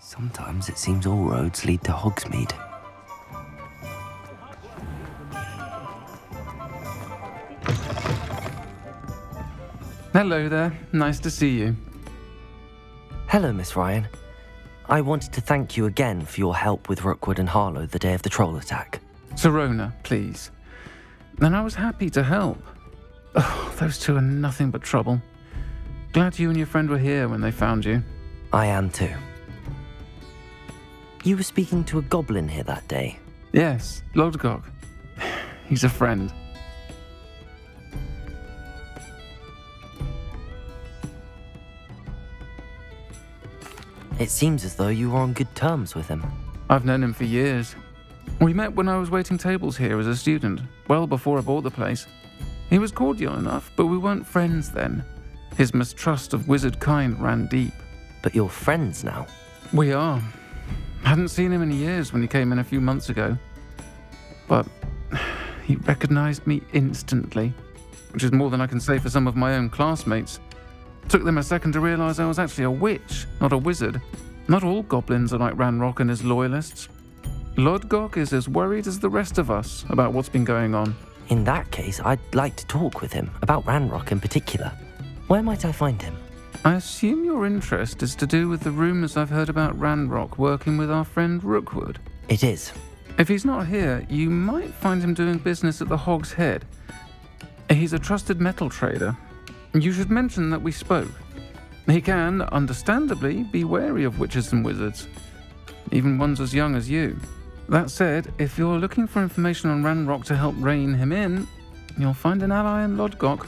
Sometimes it seems all roads lead to Hogsmeade. Hello there. Nice to see you. Hello, Miss Ryan. I wanted to thank you again for your help with Rookwood and Harlow the day of the troll attack. Sirona, please. And I was happy to help. Oh, those two are nothing but trouble. Glad you and your friend were here when they found you. I am too. You were speaking to a goblin here that day. Yes, Lodgok. He's a friend. It seems as though you were on good terms with him. I've known him for years. We met when I was waiting tables here as a student, well before I bought the place. He was cordial enough, but we weren't friends then. His mistrust of wizard kind ran deep. But you're friends now? We are. Hadn't seen him in years when he came in a few months ago. But he recognized me instantly, which is more than I can say for some of my own classmates. Took them a second to realize I was actually a witch, not a wizard. Not all goblins are like Ranrock and his loyalists. Lodgok is as worried as the rest of us about what's been going on. In that case, I'd like to talk with him, about Ranrock in particular. Where might I find him? I assume your interest is to do with the rumors I've heard about Ranrock working with our friend Rookwood. It is. If he's not here, you might find him doing business at the Hog's Head. He's a trusted metal trader. You should mention that we spoke. He can, understandably, be wary of witches and wizards, even ones as young as you. That said, if you're looking for information on Ranrock to help rein him in, you'll find an ally in Lodgok.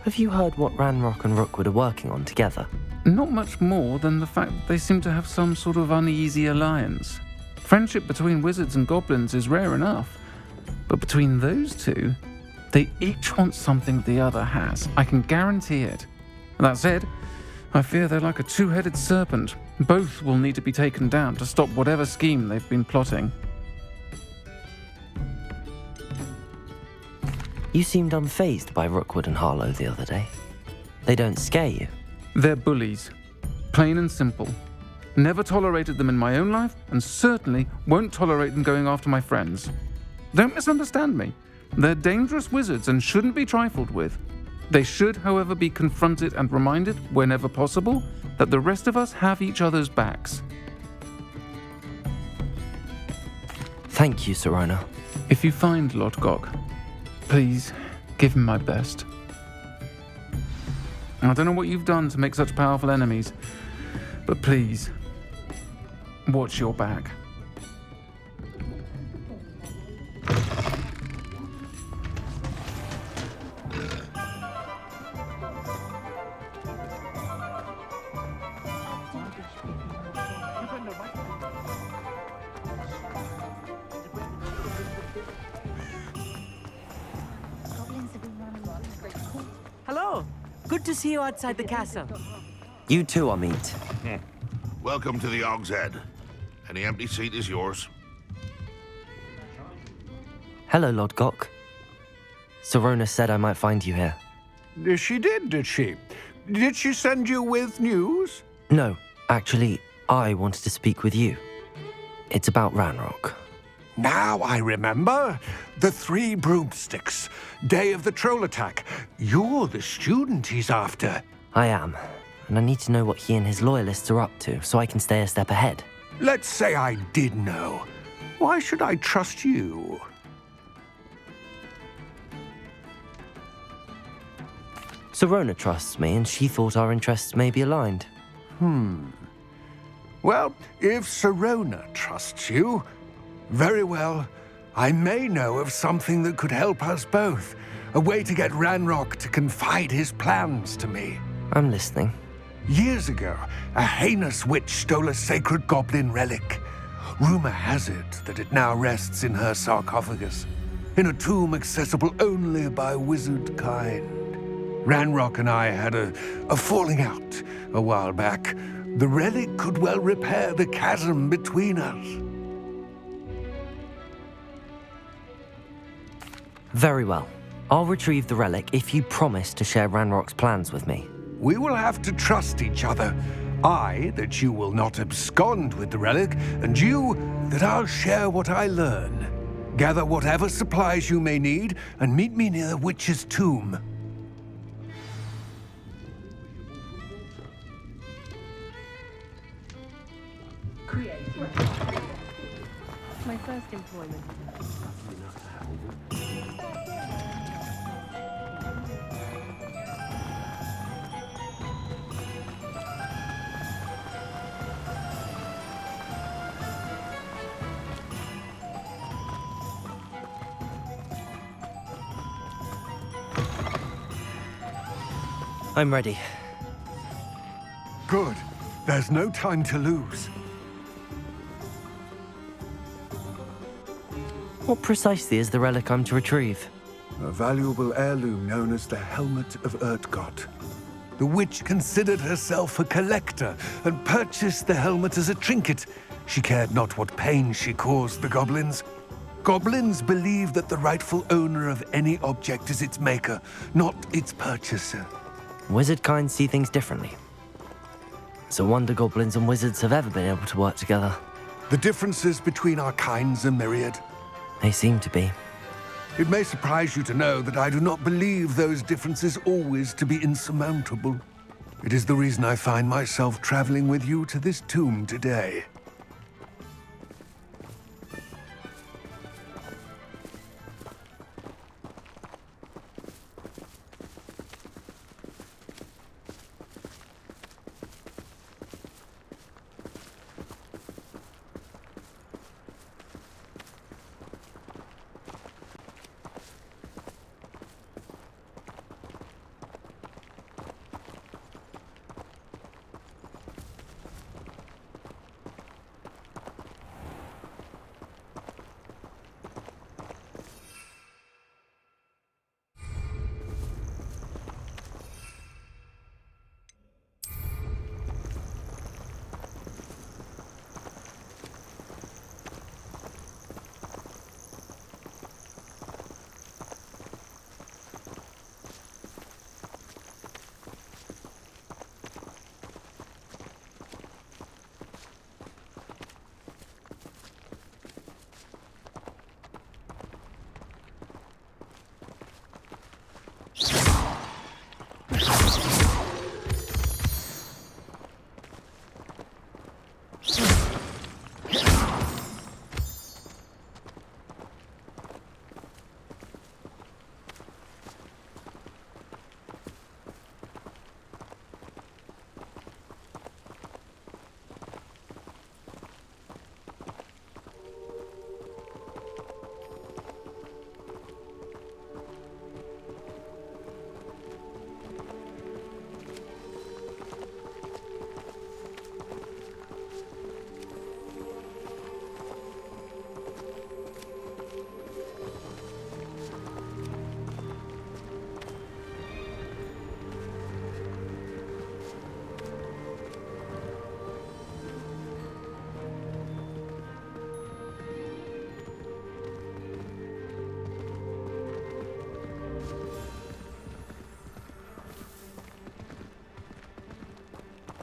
Have you heard what Ranrock and Rookwood are working on together? Not much more than the fact that they seem to have some sort of uneasy alliance. Friendship between wizards and goblins is rare enough, but between those two, they each want something the other has. I can guarantee it. That said, I fear they're like a two-headed serpent. Both will need to be taken down to stop whatever scheme they've been plotting. You seemed unfazed by Rookwood and Harlow the other day. They don't scare you. They're bullies. Plain and simple. Never tolerated them in my own life, and certainly won't tolerate them going after my friends. Don't misunderstand me. They're dangerous wizards and shouldn't be trifled with. They should, however, be confronted and reminded, whenever possible, that the rest of us have each other's backs. Thank you, Sirona. If you find Lodgok, please give him my best. I don't know what you've done to make such powerful enemies, but please, watch your back. Hello. Good to see you outside the castle. You too, Amit. Welcome to the Hog's Head. Any empty seat is yours. Hello, Lodgok. Sirona said I might find you here. She did she? Did she send you with news? No, actually, I wanted to speak with you. It's about Ranrock. Now I remember. The 3 broomsticks. Day of the troll attack. You're the student he's after. I am, and I need to know what he and his loyalists are up to so I can stay a step ahead. Let's say I did know. Why should I trust you? Sirona trusts me, and she thought our interests may be aligned. Well, if Sirona trusts you, very well. I may know of something that could help us both. A way to get Ranrock to confide his plans to me. I'm listening. Years ago, a heinous witch stole a sacred goblin relic. Rumor has it that it now rests in her sarcophagus, in a tomb accessible only by wizard kind. Ranrock and I had a falling out a while back. The relic could well repair the chasm between us. Very well. I'll retrieve the relic if you promise to share Ranrock's plans with me. We will have to trust each other. I, that you will not abscond with the relic, and you, that I'll share what I learn. Gather whatever supplies you may need, and meet me near the witch's tomb. My first employment. I'm ready. Good. There's no time to lose. What precisely is the relic I'm to retrieve? A valuable heirloom known as the Helmet of Urtkot. The witch considered herself a collector and purchased the helmet as a trinket. She cared not what pain she caused the goblins. Goblins believe that the rightful owner of any object is its maker, not its purchaser. Wizard kind see things differently. It's a wonder goblins and wizards have ever been able to work together. The differences between our kinds are myriad. They seem to be. It may surprise you to know that I do not believe those differences always to be insurmountable. It is the reason I find myself traveling with you to this tomb today.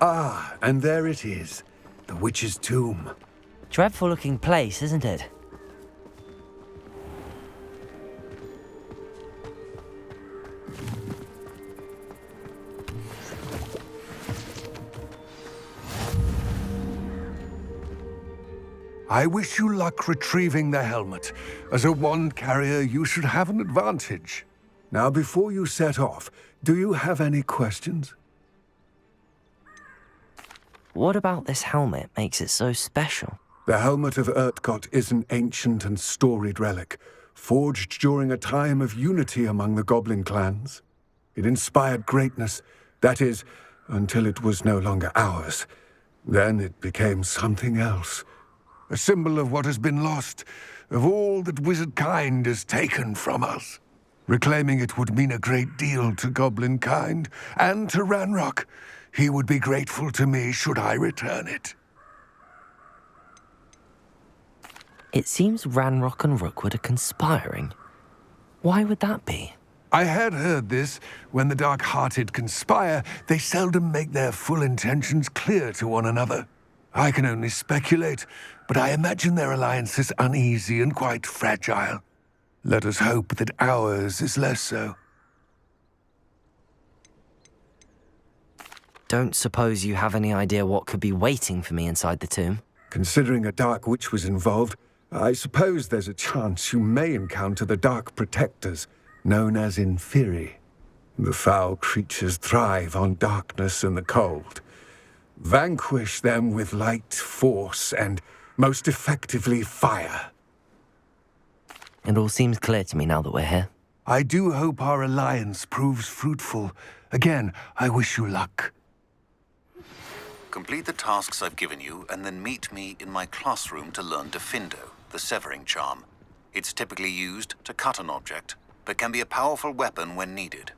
Ah, and there it is, the witch's tomb. Dreadful looking place, isn't it? I wish you luck retrieving the helmet. As a wand carrier, you should have an advantage. Now, before you set off, do you have any questions? What about this helmet makes it so special? The Helmet of Urtkot is an ancient and storied relic, forged during a time of unity among the goblin clans. It inspired greatness, that is, until it was no longer ours. Then it became something else. A symbol of what has been lost, of all that wizard kind has taken from us. Reclaiming it would mean a great deal to goblin kind, and to Ranrock. He would be grateful to me should I return it. It seems Ranrock and Rookwood are conspiring. Why would that be? I had heard this. When the dark-hearted conspire, they seldom make their full intentions clear to one another. I can only speculate, but I imagine their alliance is uneasy and quite fragile. Let us hope that ours is less so. Don't suppose you have any idea what could be waiting for me inside the tomb? Considering a Dark Witch was involved, I suppose there's a chance you may encounter the Dark Protectors, known as Inferi. The foul creatures thrive on darkness and the cold. Vanquish them with light, force, and, most effectively, fire. It all seems clear to me now that we're here. I do hope our alliance proves fruitful. Again, I wish you luck. Complete the tasks I've given you, and then meet me in my classroom to learn Defindo, the severing charm. It's typically used to cut an object, but can be a powerful weapon when needed.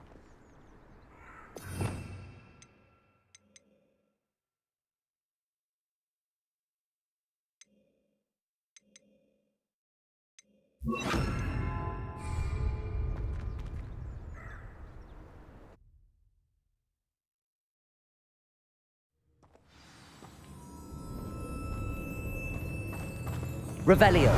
Revelio.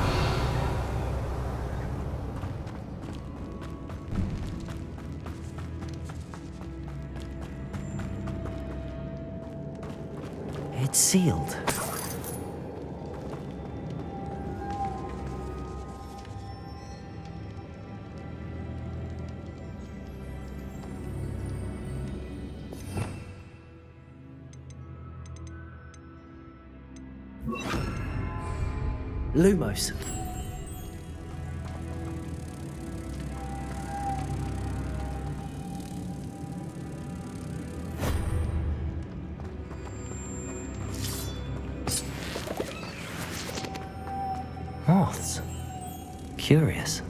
It's sealed. Lumos. Moths. Curious.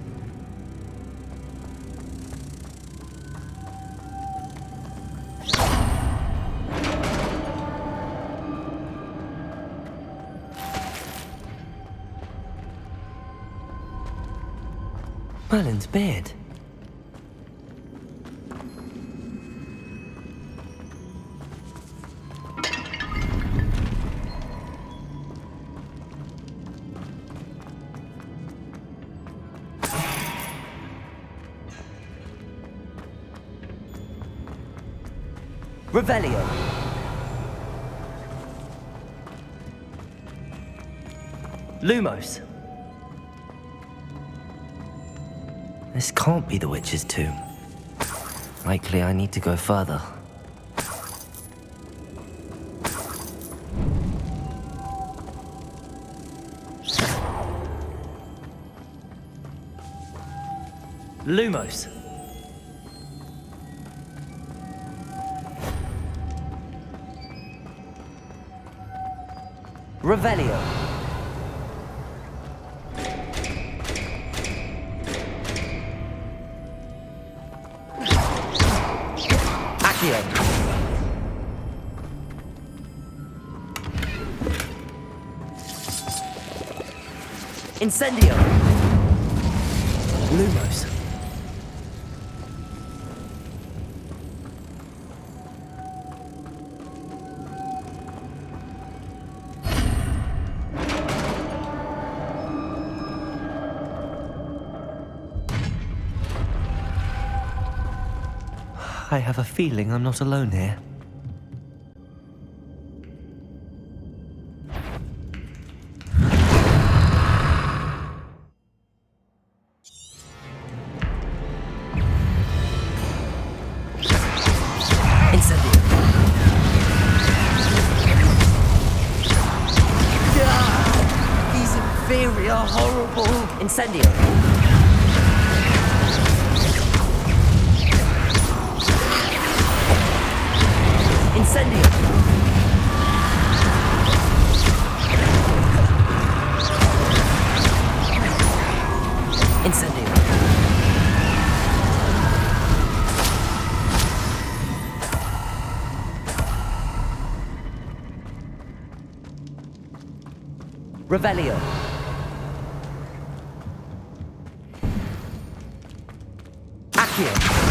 Merlin's beard. Revelio. Lumos. This can't be the witch's tomb. Likely I need to go further. Lumos. Revelio. Incendio! Lumos. I have a feeling I'm not alone here. Incendio. Incendio. Incendio. Revelio. Accio.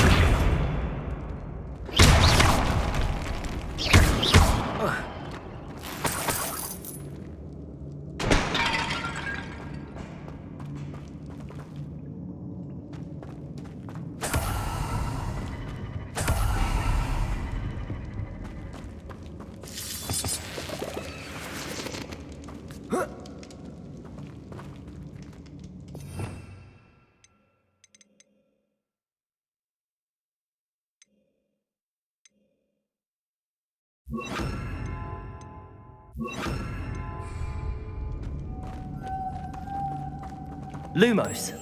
Lumos.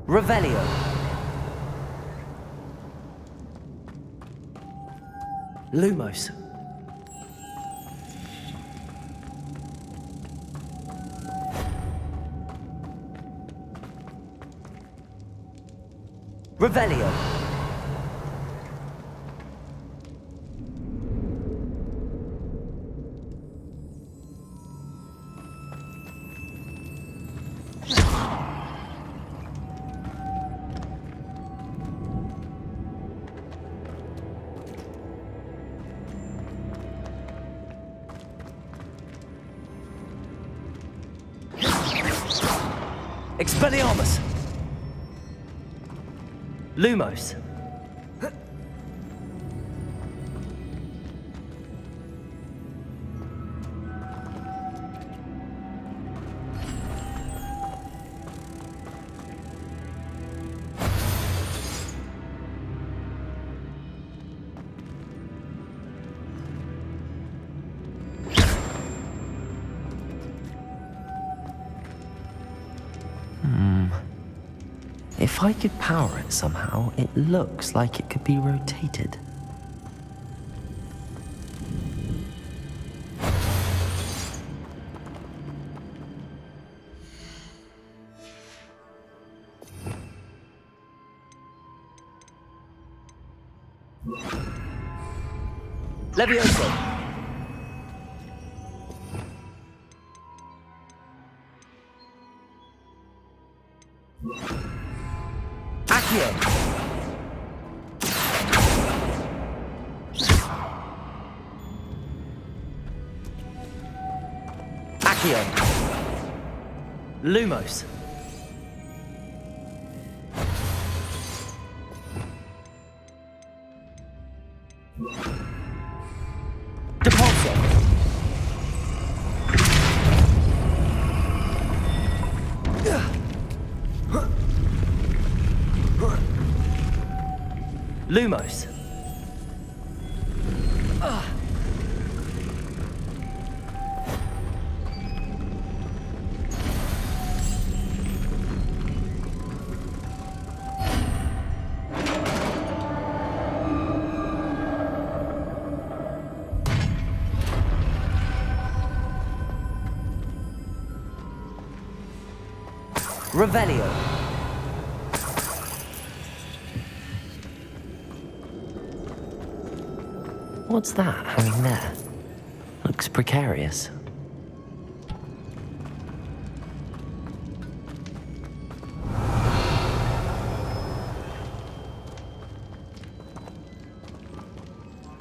Revelio. Lumos. Revelio. Expelliarmus! Lumos. If I could power it somehow, it looks like it could be rotated. Levioso! Accio! Accio! Lumos! Depulso! Lumos. Revelio. What's that hanging there? Looks precarious.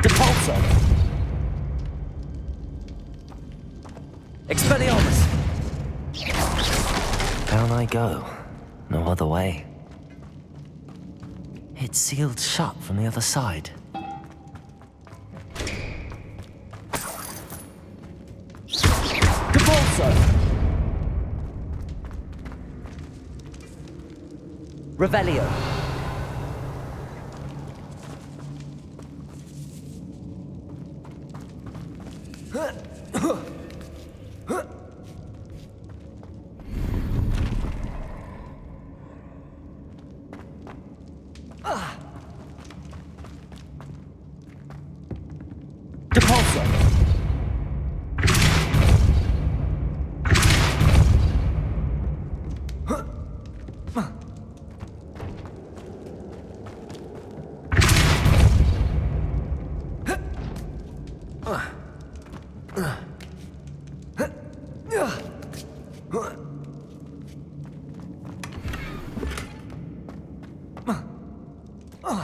Depulso! Expelliarmus! Down I go. No other way. It's sealed shut from the other side. Depulso! Revelio. Depulso. Oh!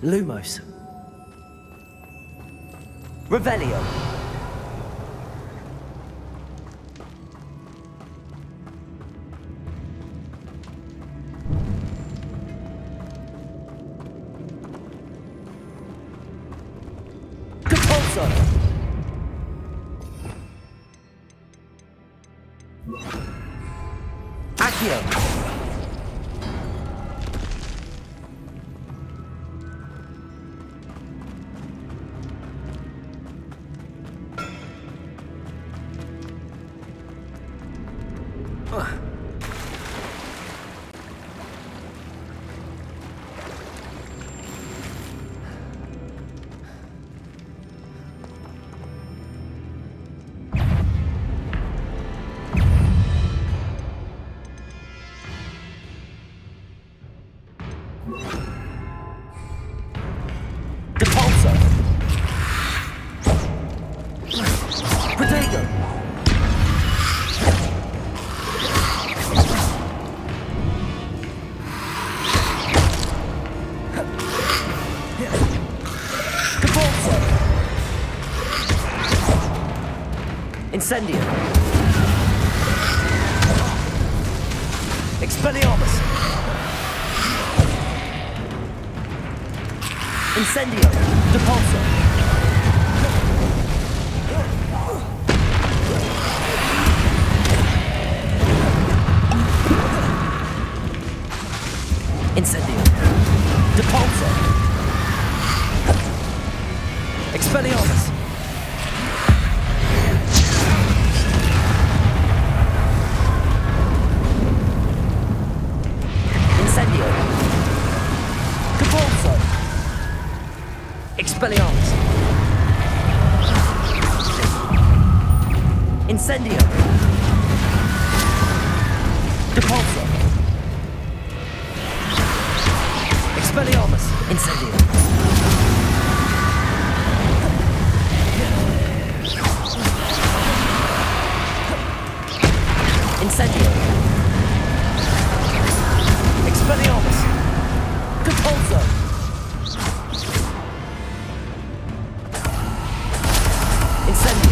Lumos. Revelio. Depulso. Accio. Depulso. Protego. Depulso. Incendio. Expelliarmus. Incendio. Depulso. Incendio. Depulso. Expelliarmus. Incendio. Depulso. Expelliarmus. Incendio. Depulso. Expelliarmus. Incendio. Incendio. Expelliarmus. Depulso. Incendio.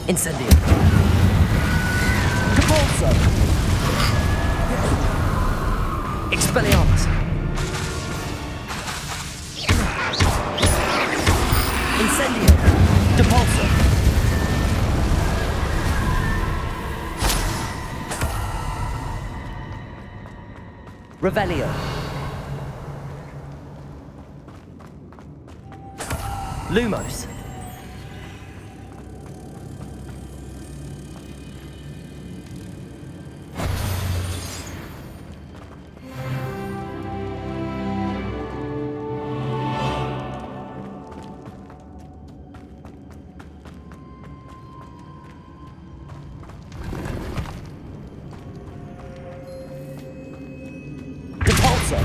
Incendio. Depulso. Expelliarmus. Incendio. Depulso. Revelio. Lumos. Depulso.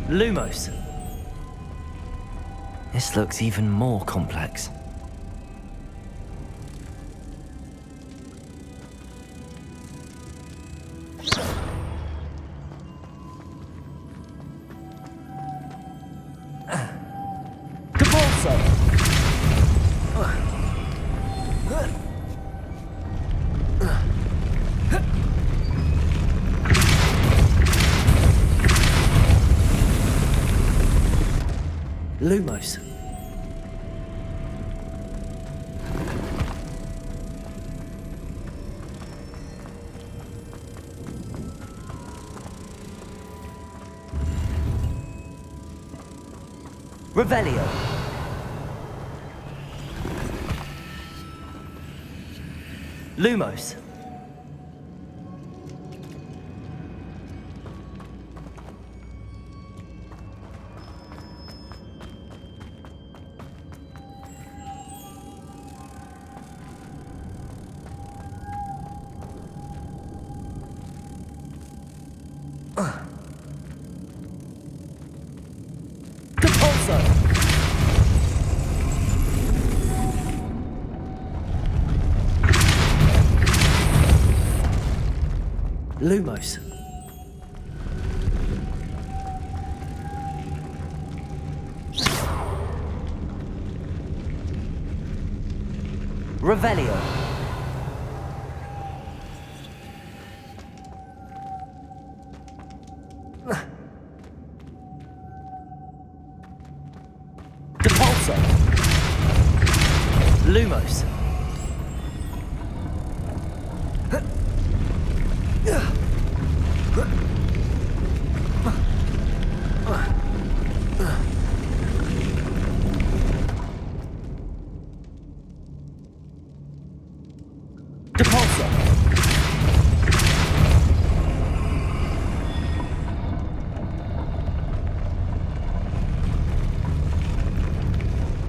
Lumos. This looks even more complex. Depulso. Lumos. Revelio. Lumos. Depulso. Lumos. Revelio. Depulso. Lumos. Depulso.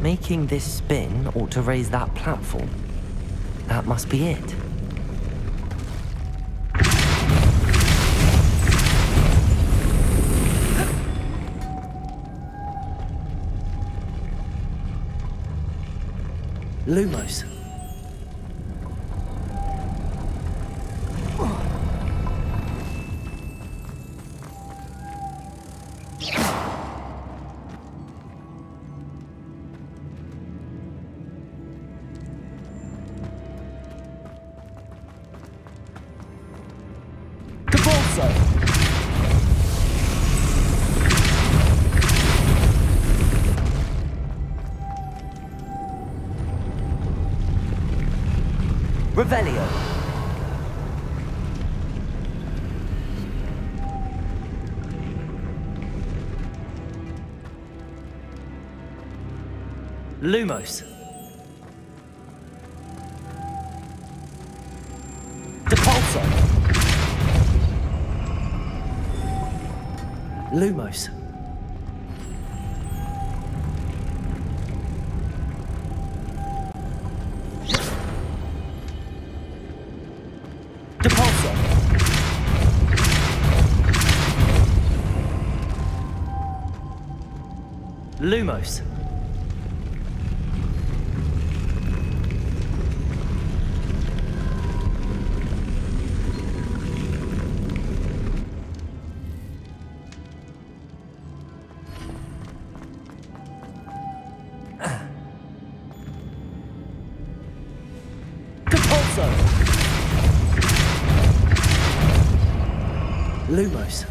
Making this spin ought to raise that platform. That must be it. Lumos. Depulso. Revelio. Lumos. Depulso. Lumos. Depulso. Lumos. Depulso. Lumos.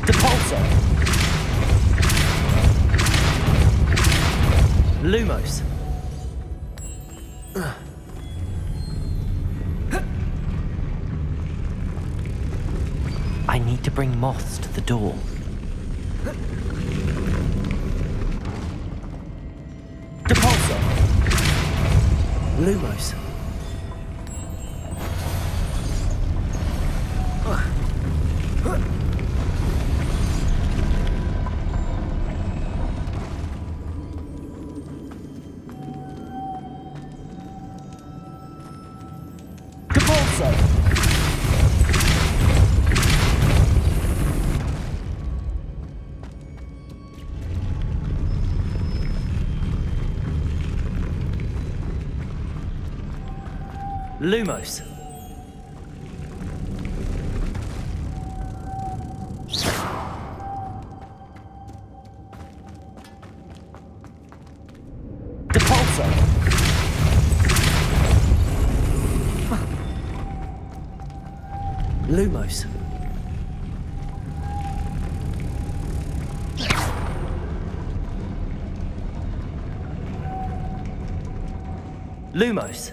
Depulso. Lumos. I need to bring moths to the door. Depulso. Lumos. Depulso. Lumos. Depulso. Lumos. Lumos.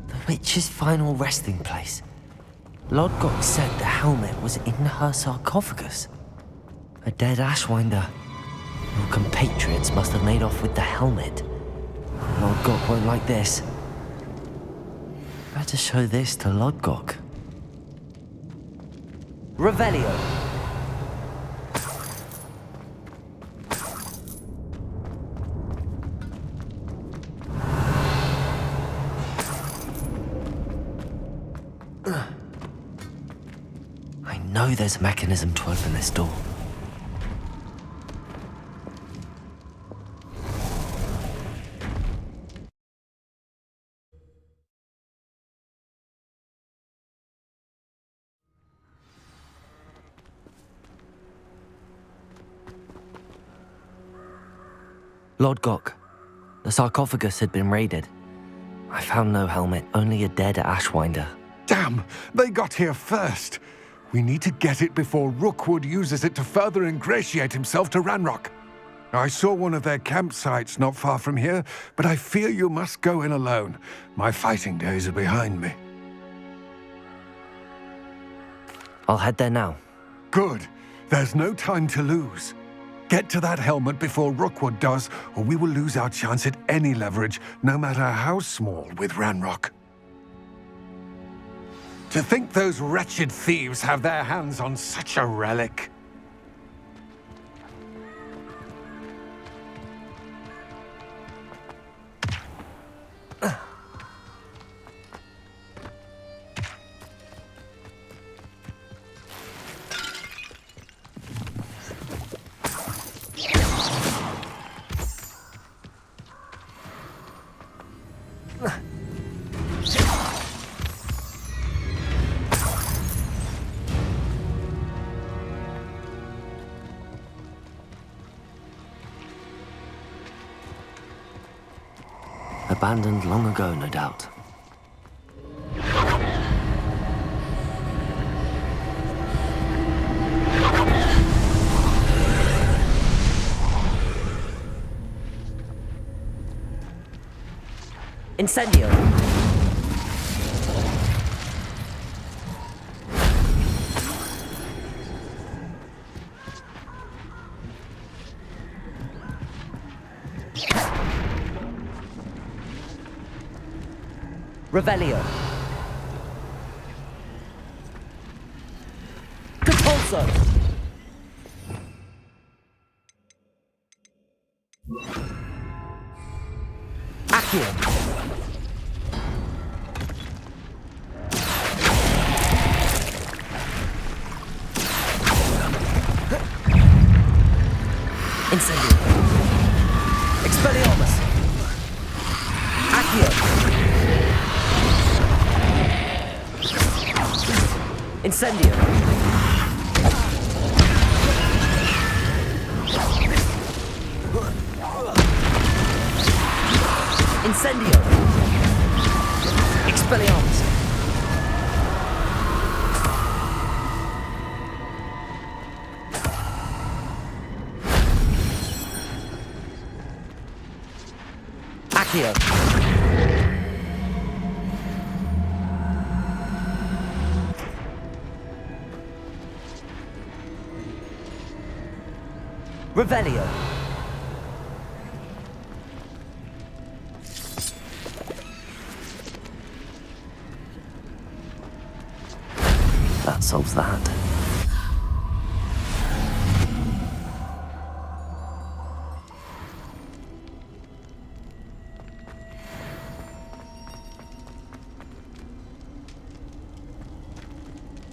The witch's final resting place. Lodgok said the helmet was in her sarcophagus. A dead Ashwinder. Your compatriots must have made off with the helmet. Lodgok won't like this. Better show this to Lodgok. Revelio. I know there's a mechanism to open this door. Lodgok, the sarcophagus had been raided. I found no helmet, only a dead Ashwinder. Damn! They got here first. We need to get it before Rookwood uses it to further ingratiate himself to Ranrock. I saw one of their campsites not far from here, but I fear you must go in alone. My fighting days are behind me. I'll head there now. Good. There's no time to lose. Get to that helmet before Rookwood does, or we will lose our chance at any leverage, no matter how small, with Ranrock. To think those wretched thieves have their hands on such a relic. Abandoned long ago, no doubt. Incendio! Revelio. Compulso. Accio. Incendio. Expelliarmus. Accio. Incendio. Incendio. Expelliarmus. Accio. Revelio. That solves that.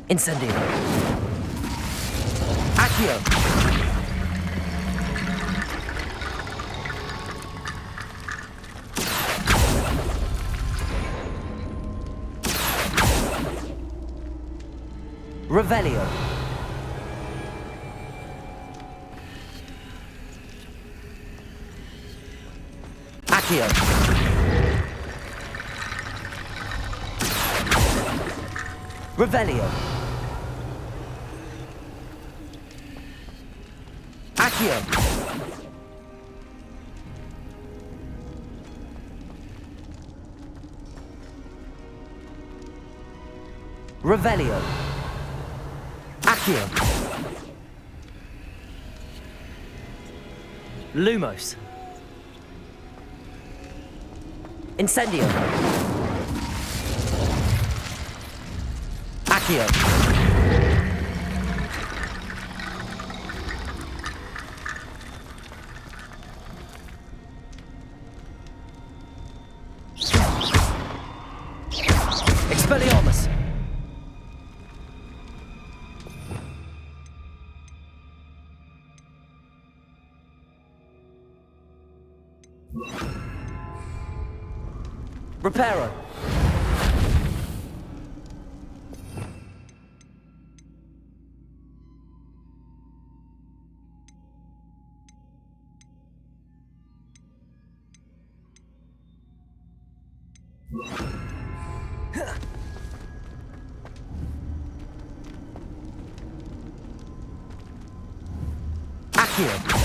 Incendio. Accio. Revelio. Accio. Revelio. Accio. Revelio. Accio. Lumos. Incendio. Accio. Expelliarmus. Reparo. Accio.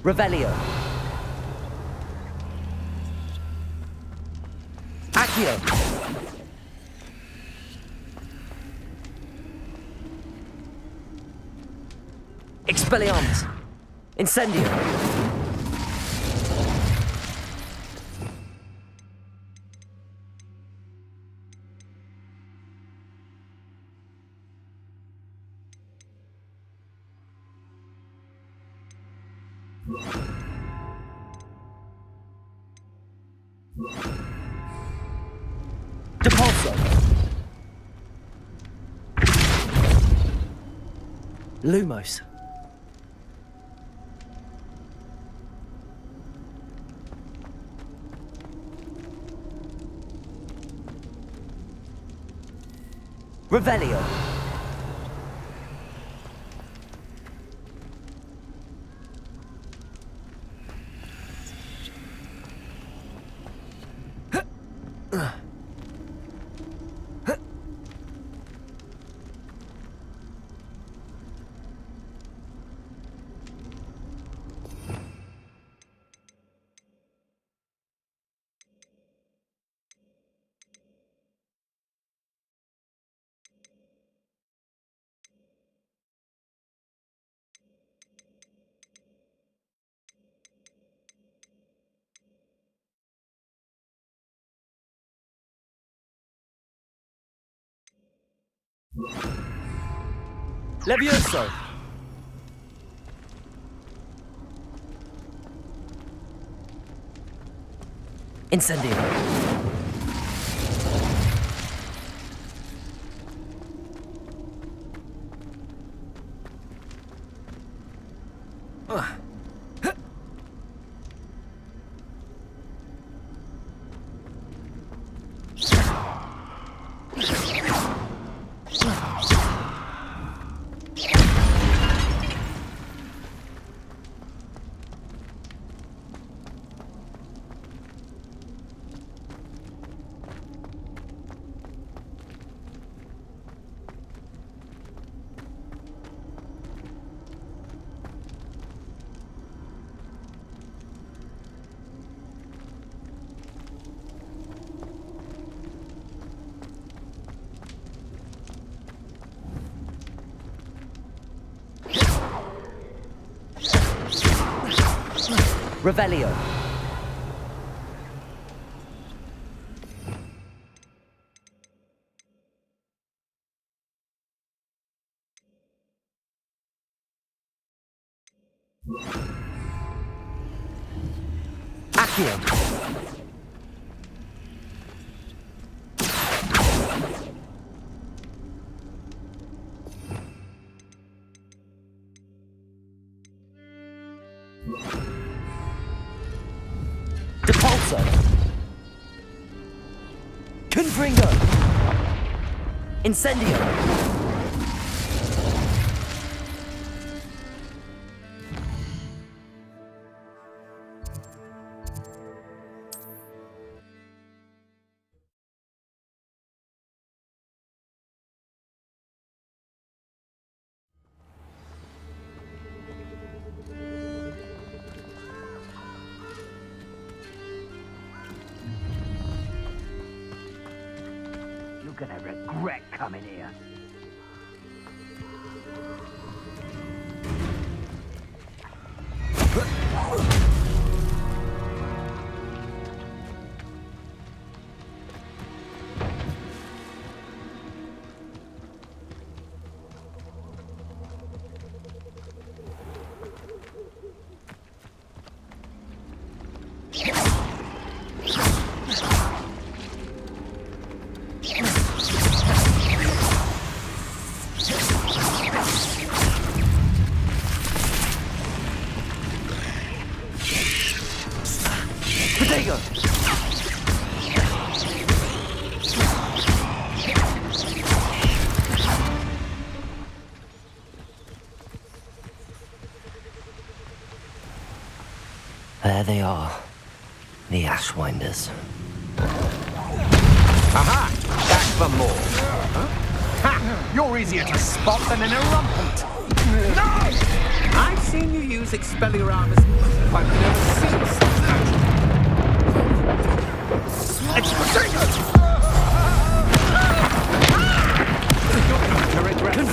Revelio. Accio. Expelliarmus. Incendio. Depulso. Lumos. Revelio. Levioso. Incendio. Revelio. Accio. Depulso. Confringo. Incendio! You're gonna regret coming here. Potato! There they are. The Ashwinders. Aha! Back for more. Huh? Ha! You're easier to spot than an irrumpent. No! I've seen you use Expelliarmus, but I've never seen such action. It's Potato! You're going to regret it.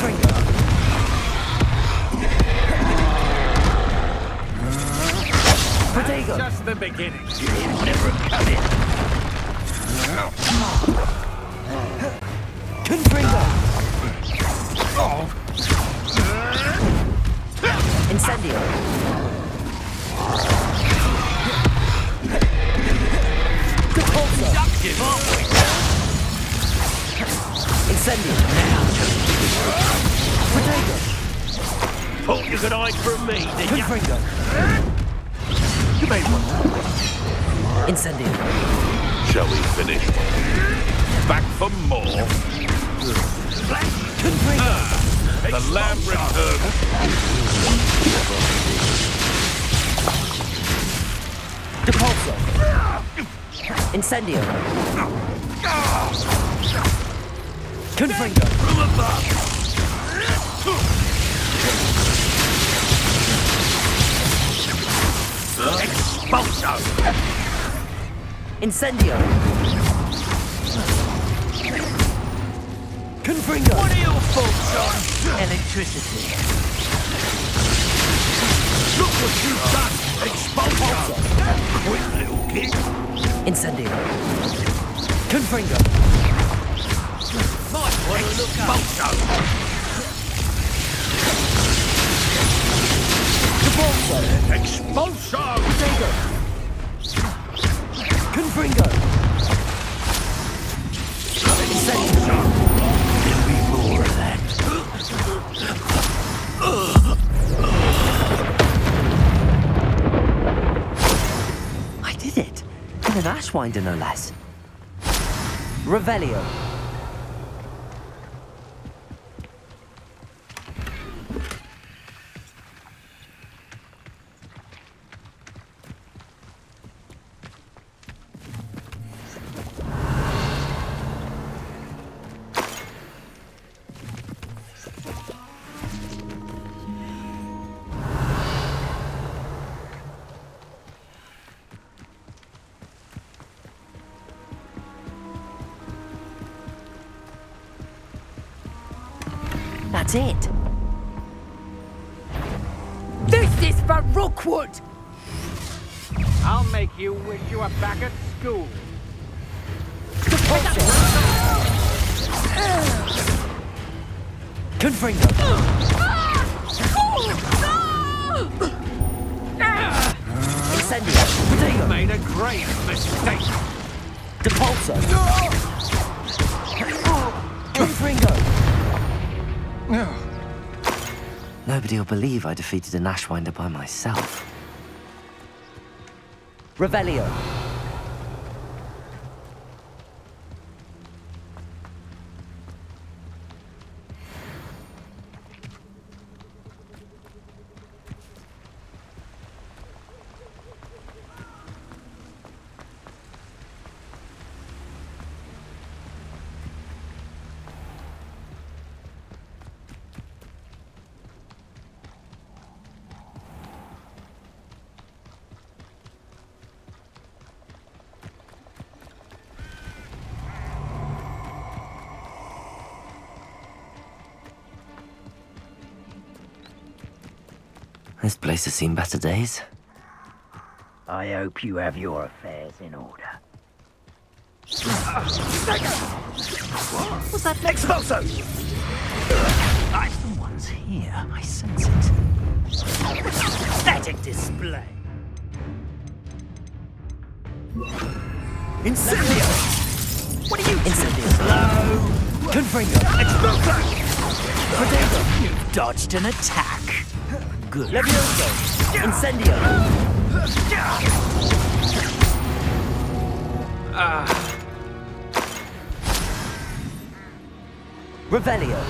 Potato! Just the beginning. You'll never cut it. Confringo! Incendio! Repulsor! Give up! Incendio! Potato! Thought you could hide from me, did you? Confringo! You made one. Incendio! Shall we finish? Back for more. Confringo! The lamb returns. Repulsor! Incendio! Confringo! Expulso! Incendio! Confringo! What are your thoughts on Electricity! Look what you've done! Expulso! Quick little kid! Incendio! Confringo! Might want to look up. Repulsor! Expulso! Potato! Confringo! Incendio! There'll be more of that. I did it! In an Ashwinder, no less. Revelio. That's it. This is for Rookwood! I'll make you wish you were back at school. Confringo. Incendio. You Potato. made a grave mistake. Depulso. Confringo. Nobody will believe I defeated an Ashwinder by myself. Revelio. This place has seen better days. I hope you have your affairs in order. What's that? Expulso! Someone's here. I sense it. Pathetic display. Incendio! What are you Incendio. Slow! Confringo. Expulso! Protego. You've dodged an attack. Good. Levioso. Incendio. Revelio.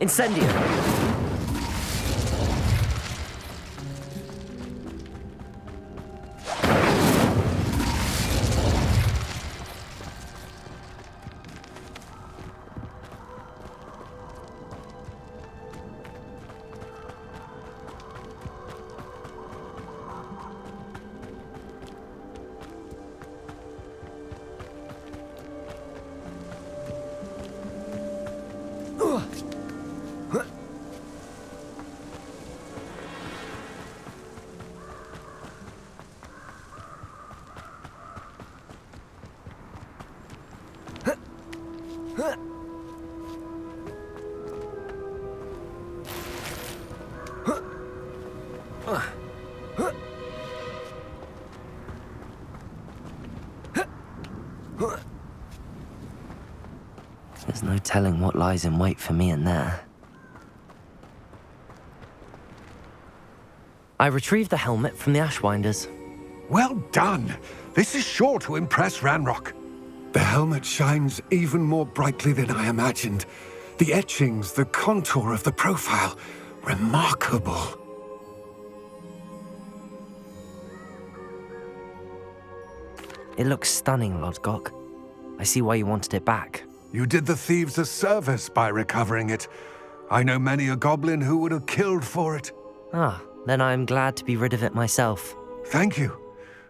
Incendio. There's no telling what lies in wait for me in there. I retrieved the helmet from the Ashwinders. Well done. This is sure to impress Ranrock. The helmet shines even more brightly than I imagined. The etchings, the contour of the profile, remarkable. It looks stunning, Lodgok. I see why you wanted it back. You did the thieves a service by recovering it. I know many a goblin who would have killed for it. Ah, then I am glad to be rid of it myself. Thank you.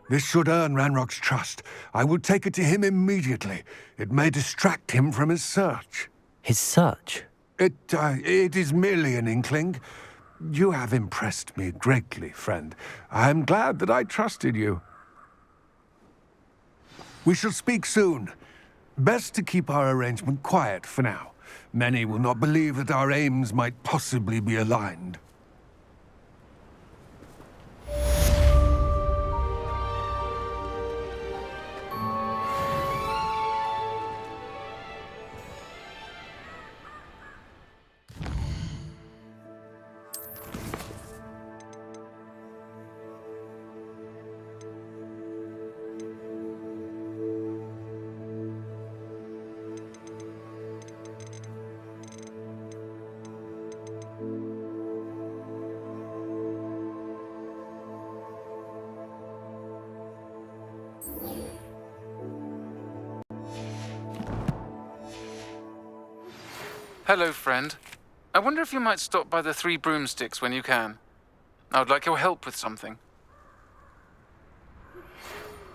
This should earn Ranrock's trust. I will take it to him immediately. It may distract him from his search. His search? It is merely an inkling. You have impressed me greatly, friend. I am glad that I trusted you. We shall speak soon. Best to keep our arrangement quiet for now. Many will not believe that our aims might possibly be aligned. Hello, friend. I wonder if you might stop by the Three Broomsticks when you can. I would like your help with something.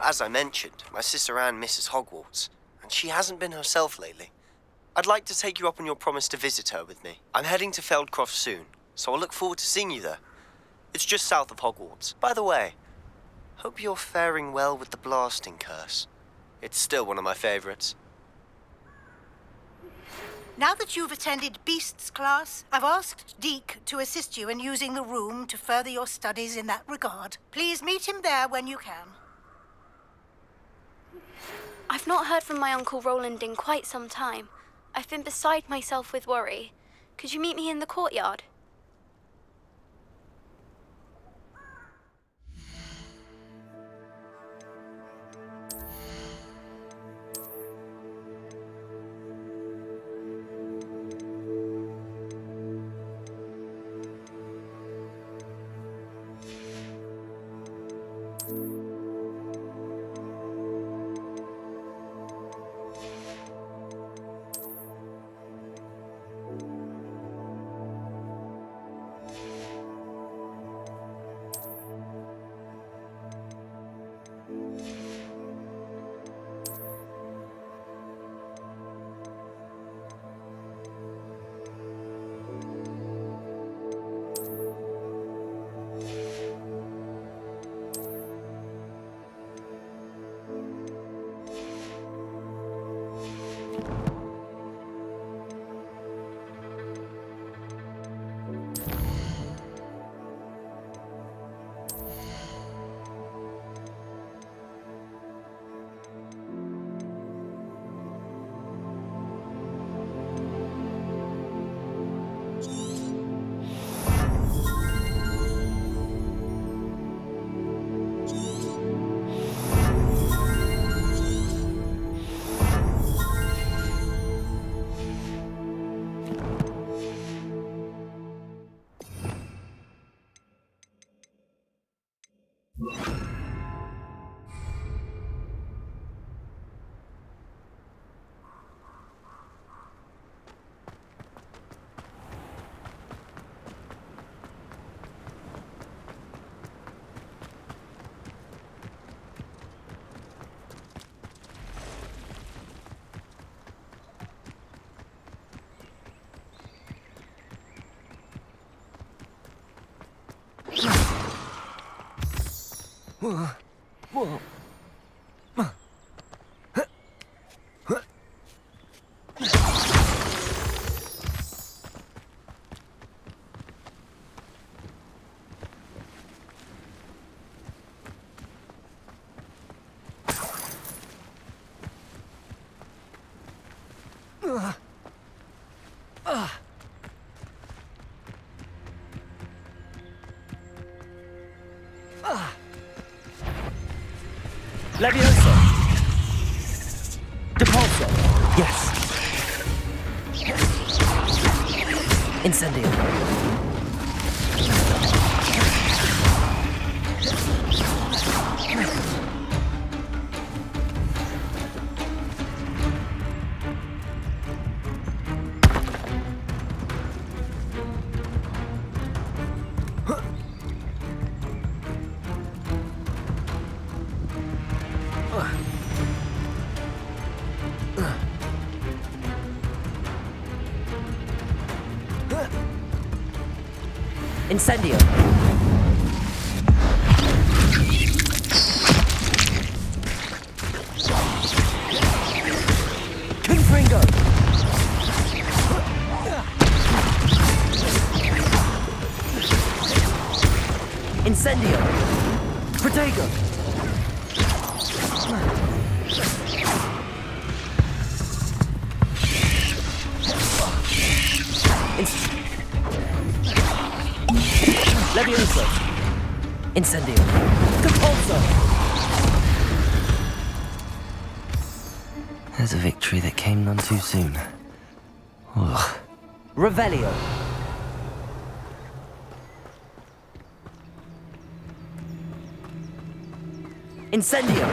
As I mentioned, my sister Anne misses Hogwarts, and she hasn't been herself lately. I'd like to take you up on your promise to visit her with me. I'm heading to Feldcroft soon, so I'll look forward to seeing you there. It's just south of Hogwarts. By the way, hope you're faring well with the blasting curse. It's still one of my favorites. Now that you've attended Beasts class, I've asked Deke to assist you in using the room to further your studies in that regard. Please meet him there when you can. I've not heard from my Uncle Roland in quite some time. I've been beside myself with worry. Could you meet me in the courtyard? Levioso! Depulso! Yes! Incendio! Incendio! Confringo! Incendio! Protego! Levioso! Incendio! Depulso! There's a victory that came none too soon. Ugh. Revelio! Incendio!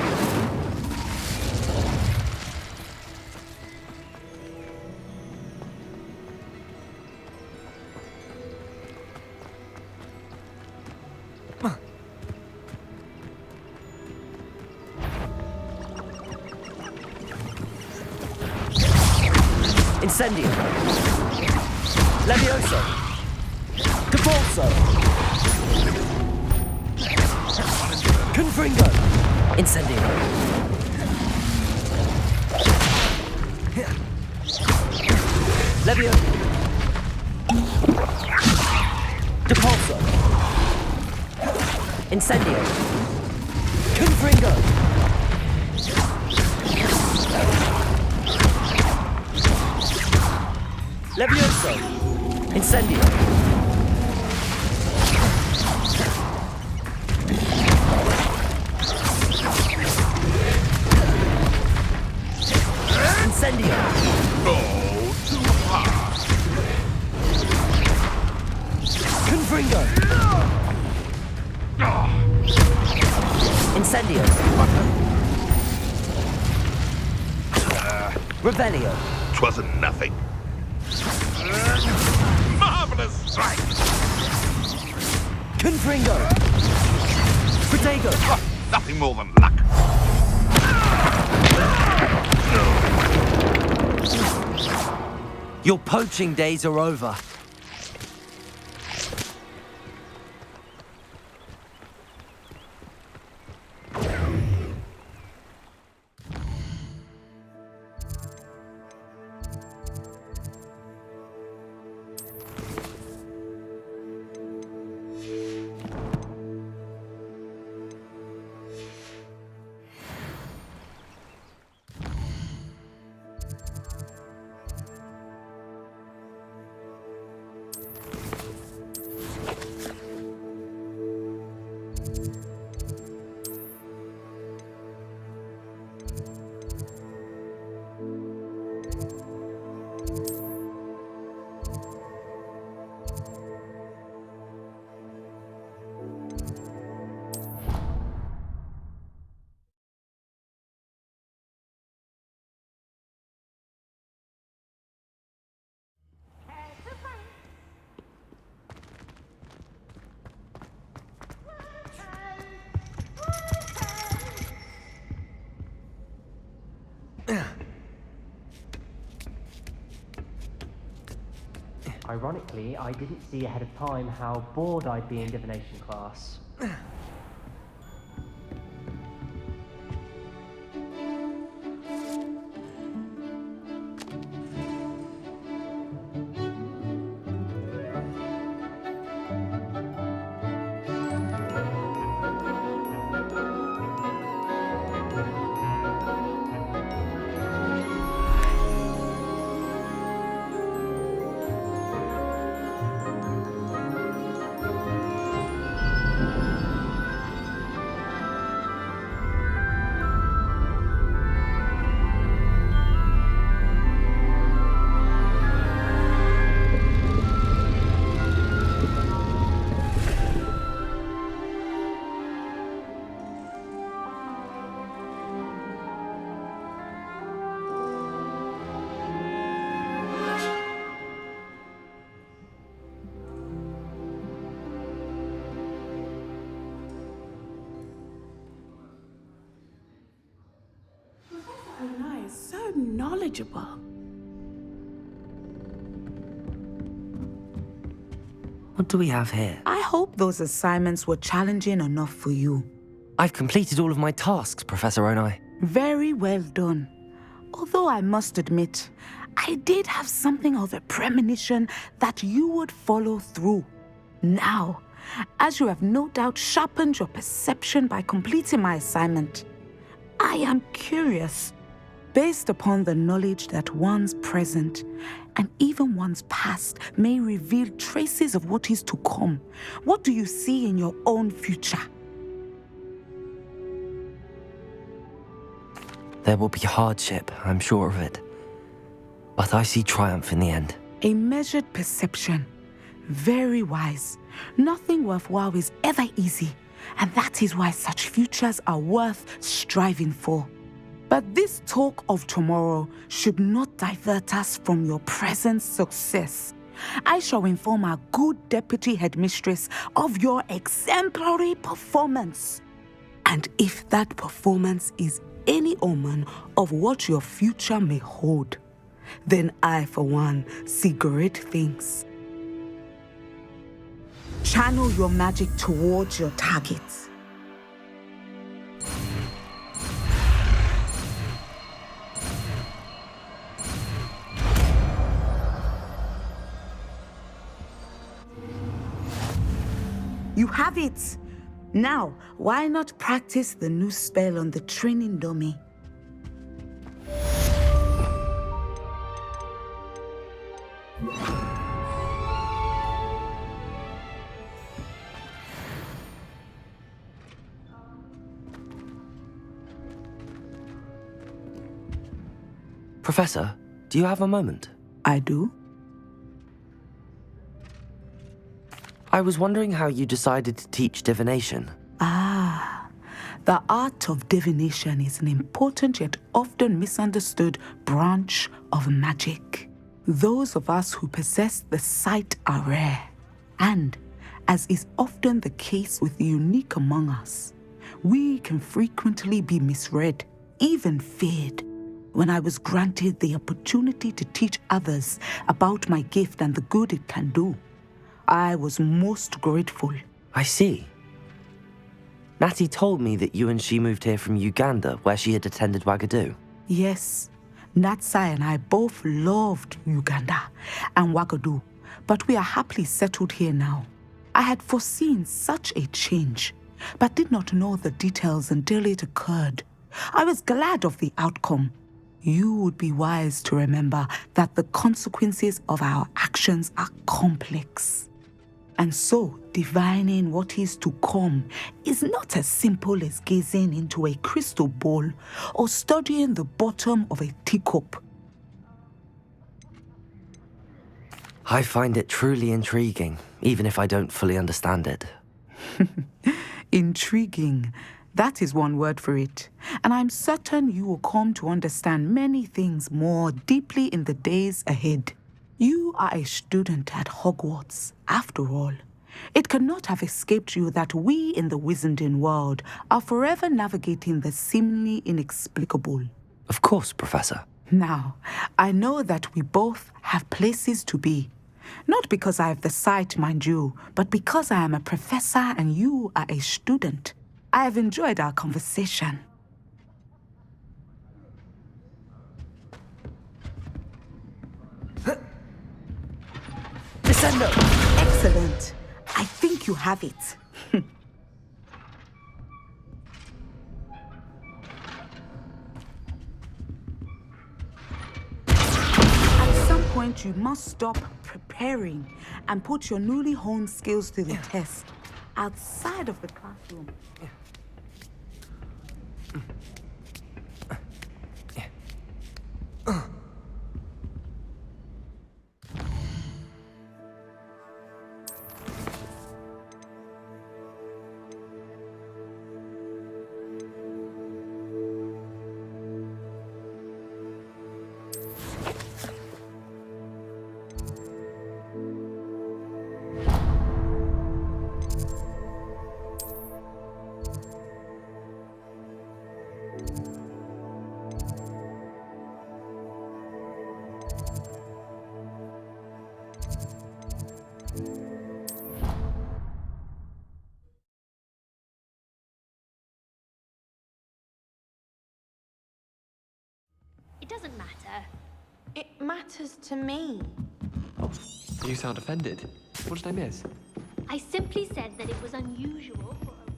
Incendio! Levioso! Depulso! Confringo! Incendio! Levio! Depulso! Incendio! Confringo! Levioso! Incendio! Incendio! Oh, too hard. Confringo! Incendio! Revelio! 'Twasn't nothing. Marvelous strike! Confringo! Protego! Nothing more than luck. Your poaching days are over. Ironically, I didn't see ahead of time how bored I'd be in divination class. so knowledgeable. What do we have here? I hope those assignments were challenging enough for you. I've completed all of my tasks, Professor Onai. Very well done. Although I must admit, I did have something of a premonition that you would follow through. Now, as you have no doubt sharpened your perception by completing my assignment, I am curious, based upon the knowledge that one's present and even one's past may reveal traces of what is to come. What do you see in your own future? There will be hardship, I'm sure of it. But I see triumph in the end. A measured perception. Very wise. Nothing worthwhile is ever easy, and that is why such futures are worth striving for. But this talk of tomorrow should not divert us from your present success. I shall inform our good deputy headmistress of your exemplary performance. And if that performance is any omen of what your future may hold, then I, for one, see great things. Channel your magic towards your targets. You have it! Now, why not practice the new spell on the training dummy? Professor, do you have a moment? I do. I was wondering how you decided to teach divination. The art of divination is an important yet often misunderstood branch of magic. Those of us who possess the sight are rare, and, as is often the case with the unique among us, we can frequently be misread, even feared. When I was granted the opportunity to teach others about my gift and the good it can do, I was most grateful. I see. Natty told me that you and she moved here from Uganda, where she had attended Wagadu. Yes, Natsai and I both loved Uganda and Wagadu, but we are happily settled here now. I had foreseen such a change, but did not know the details until it occurred. I was glad of the outcome. You would be wise to remember that the consequences of our actions are complex. And so, divining what is to come is not as simple as gazing into a crystal ball or studying the bottom of a teacup. I find it truly intriguing, even if I don't fully understand it. Intriguing. That is one word for it. And I'm certain you will come to understand many things more deeply in the days ahead. You are a student at Hogwarts, after all. It cannot have escaped you that we in the Wizarding world are forever navigating the seemingly inexplicable. Of course, Professor. Now, I know that we both have places to be. Not because I have the sight, mind you, but because I am a professor and you are a student. I have enjoyed our conversation. Descendo! Excellent. I think you have it. At some point, you must stop preparing and put your newly honed skills to the test outside of the classroom. doesn't matter. It matters to me. Oh, you sound offended. What did I miss? I simply said that it was unusual for a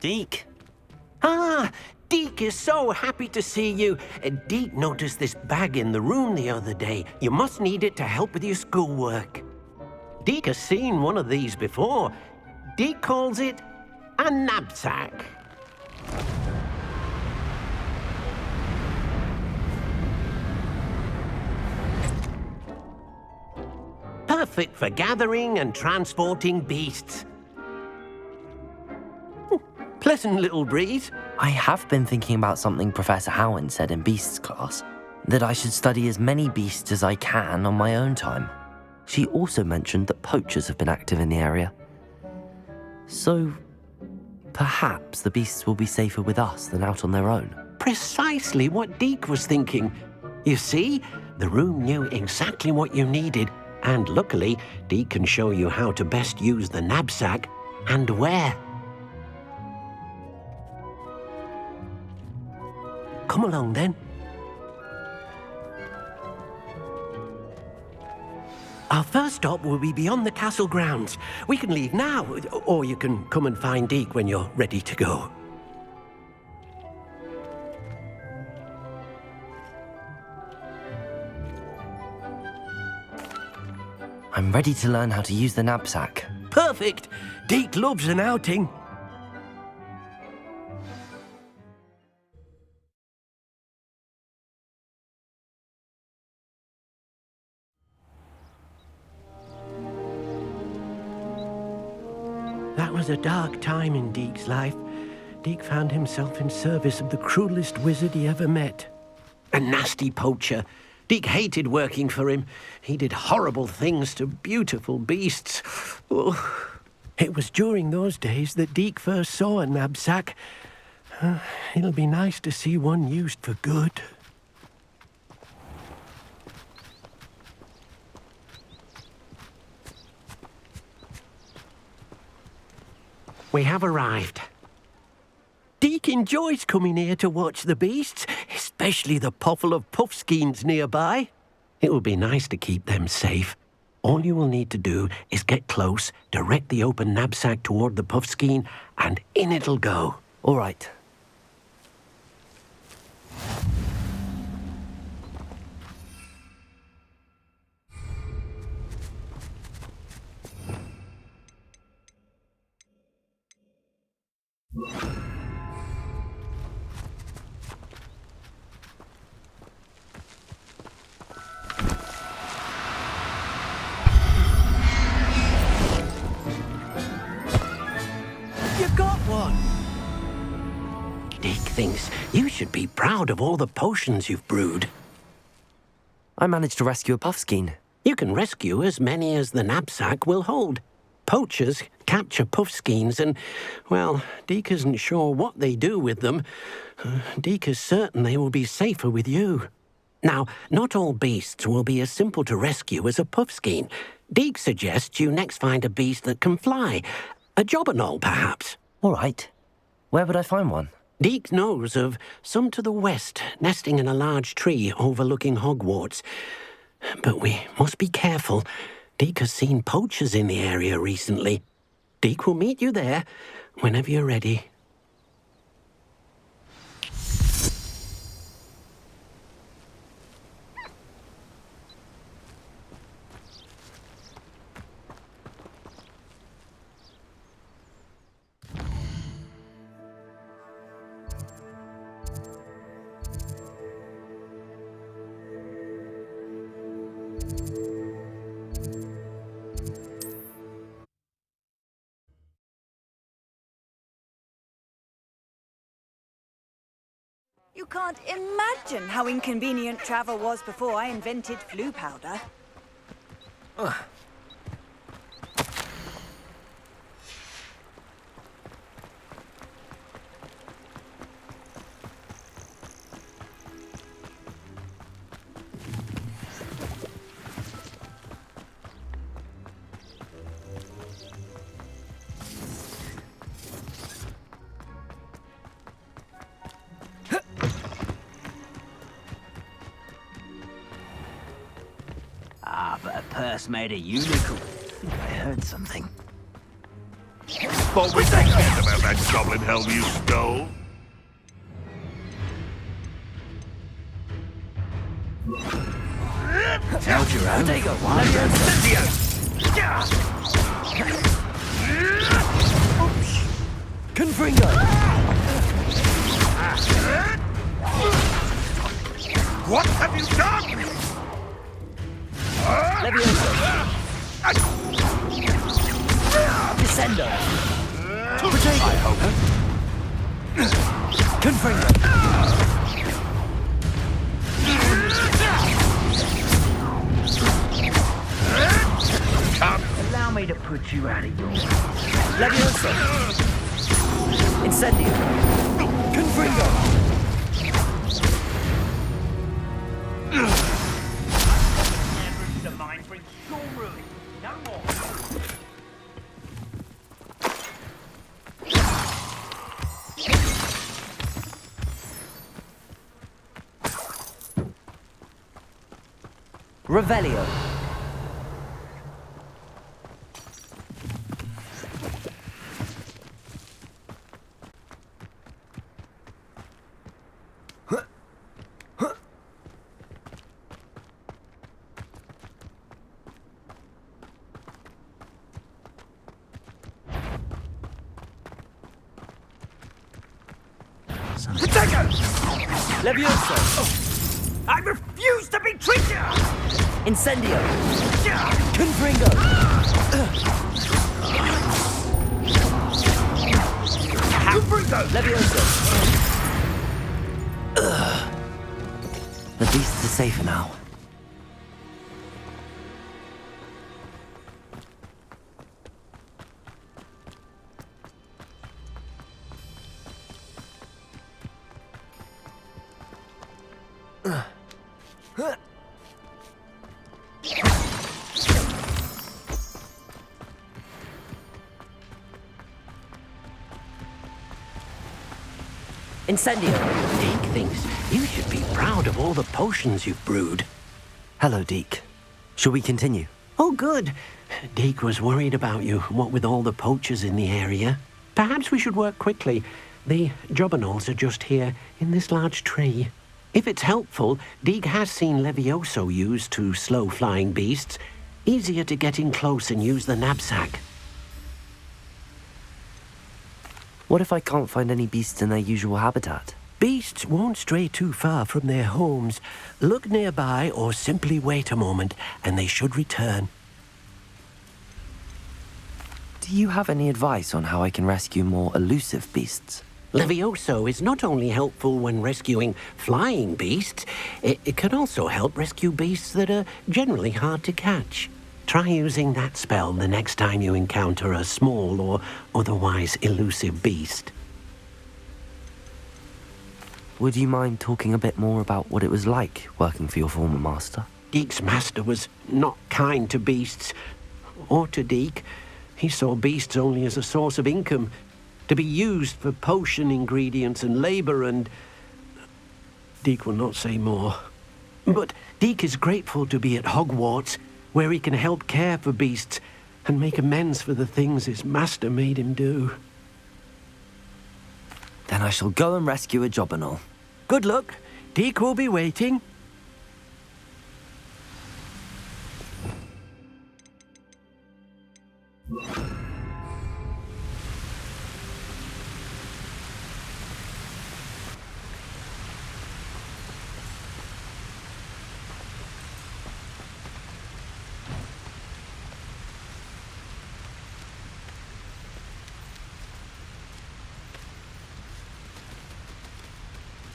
Deke. Ah, Deke is so happy to see you. Deke noticed this bag in the room the other day. You must need it to help with your schoolwork. Deke has seen one of these before. Deke calls it a knapsack. Perfect for gathering and transporting beasts. Pleasant little breeze. I have been thinking about something Professor Howard said in Beasts class, that I should study as many beasts as I can on my own time. She also mentioned that poachers have been active in the area. So, perhaps the beasts will be safer with us than out on their own. Precisely what Deke was thinking. You see, the room knew exactly what you needed, and luckily, Deke can show you how to best use the knapsack and where. Come along, then. Our first stop will be beyond the castle grounds. We can leave now, or you can come and find Deke when you're ready to go. I'm ready to learn how to use the knapsack. Perfect! Deke loves an outing. That was a dark time in Deke's life. Deke found himself in service of the cruelest wizard he ever met. A nasty poacher. Deke hated working for him. He did horrible things to beautiful beasts. Oh. It was during those days that Deke first saw a knapsack. It'll be nice to see one used for good. We have arrived. Deke enjoys coming here to watch the beasts, especially the potful of puffskeins nearby. It will be nice to keep them safe. All you will need to do is get close, direct the open knapsack toward the puffskein, and in it'll go. All right. You got one! Deke thinks you should be proud of all the potions you've brewed. I managed to rescue a puffskein. You can rescue as many as the knapsack will hold. Poachers capture puffskeins and, well, Deke isn't sure what they do with them. Deke is certain they will be safer with you. Now, not all beasts will be as simple to rescue as a puffskein. Deke suggests you next find a beast that can fly. A jobberknoll, perhaps. All right. Where would I find one? Deke knows of some to the west, nesting in a large tree overlooking Hogwarts. But we must be careful. Deke has seen poachers in the area recently. Deke will meet you there whenever you're ready. You can't imagine how inconvenient travel was before I invented flu powder. Ah, but a purse made a unicorn. I think I heard something. What was that about that goblin helm you stole? Held your own. Take a Confringo! What have you done? Descendo! I hope. Confringo! Allow me to put you out of your... Levioso! Incendio! Confringo! The mind brings sure ruin. No more. Revelio! Levioso! I refuse to be treated! Incendio! Confringo! Confringo! Levioso! The beasts are safer now. Incendio! Deke thinks you should be proud of all the potions you've brewed. Hello, Deke. Shall we continue? Oh, good. Deke was worried about you, what with all the poachers in the area. Perhaps we should work quickly. The jobberknolls are just here, in this large tree. If it's helpful, Deke has seen Levioso used to slow flying beasts. Easier to get in close and use the knapsack. What if I can't find any beasts in their usual habitat? Beasts won't stray too far from their homes. Look nearby or simply wait a moment, and they should return. Do you have any advice on how I can rescue more elusive beasts? Levioso is not only helpful when rescuing flying beasts, it can also help rescue beasts that are generally hard to catch. Try using that spell the next time you encounter a small or otherwise elusive beast. Would you mind talking a bit more about what it was like working for your former master? Deke's master was not kind to beasts, or to Deke. He saw beasts only as a source of income, to be used for potion ingredients and labor, and... Deke will not say more. But Deke is grateful to be at Hogwarts, where he can help care for beasts and make amends for the things his master made him do. Then I shall go and rescue a jobberknoll. Good luck. Deke will be waiting.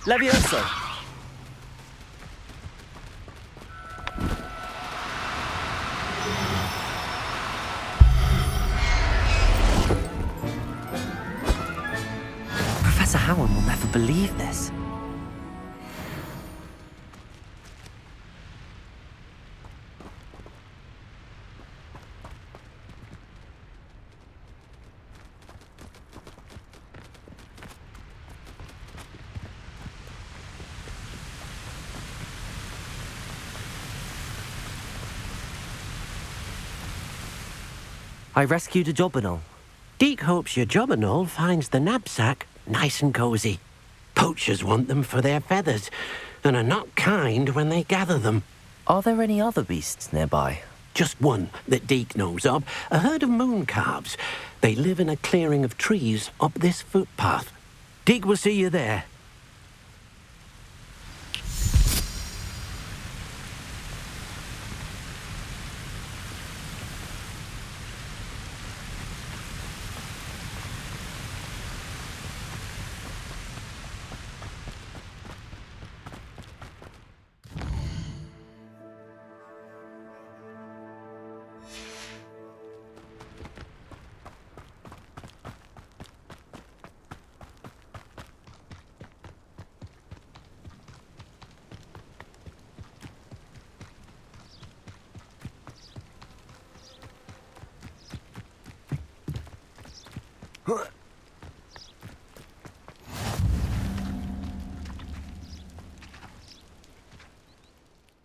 Levioso! Professor Howard will never believe this. I rescued a Jobberknoll. Deek hopes your Jobberknoll finds the knapsack nice and cozy. Poachers want them for their feathers, and are not kind when they gather them. Are there any other beasts nearby? Just one that Deek knows of, a herd of moon calves. They live in a clearing of trees up this footpath. Deek will see you there.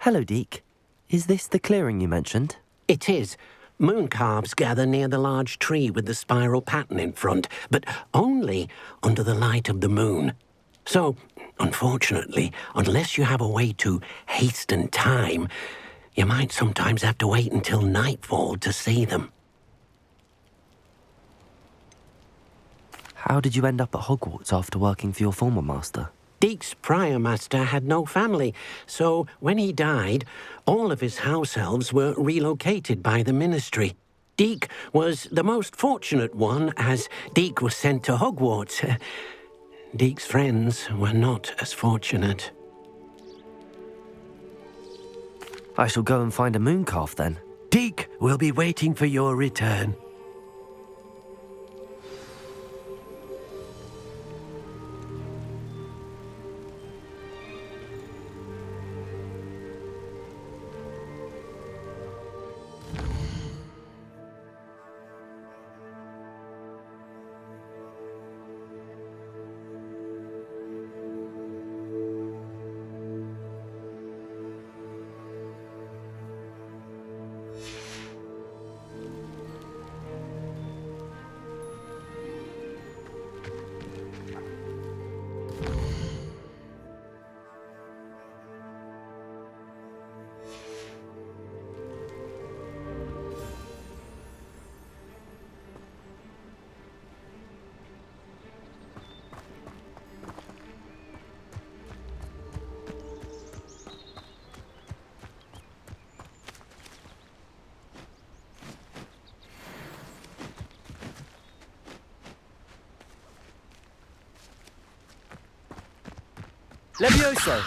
Hello, Deek. Is this the clearing you mentioned? It is. Moon calves gather near the large tree with the spiral pattern in front, but only under the light of the moon. So, unfortunately, unless you have a way to hasten time, you might sometimes have to wait until nightfall to see them. How did you end up at Hogwarts after working for your former master? Deek's prior master had no family, so when he died, all of his house elves were relocated by the ministry. Deek was the most fortunate one, as Deek was sent to Hogwarts. Deek's friends were not as fortunate. I shall go and find a mooncalf then. Deek will be waiting for your return. Levioso!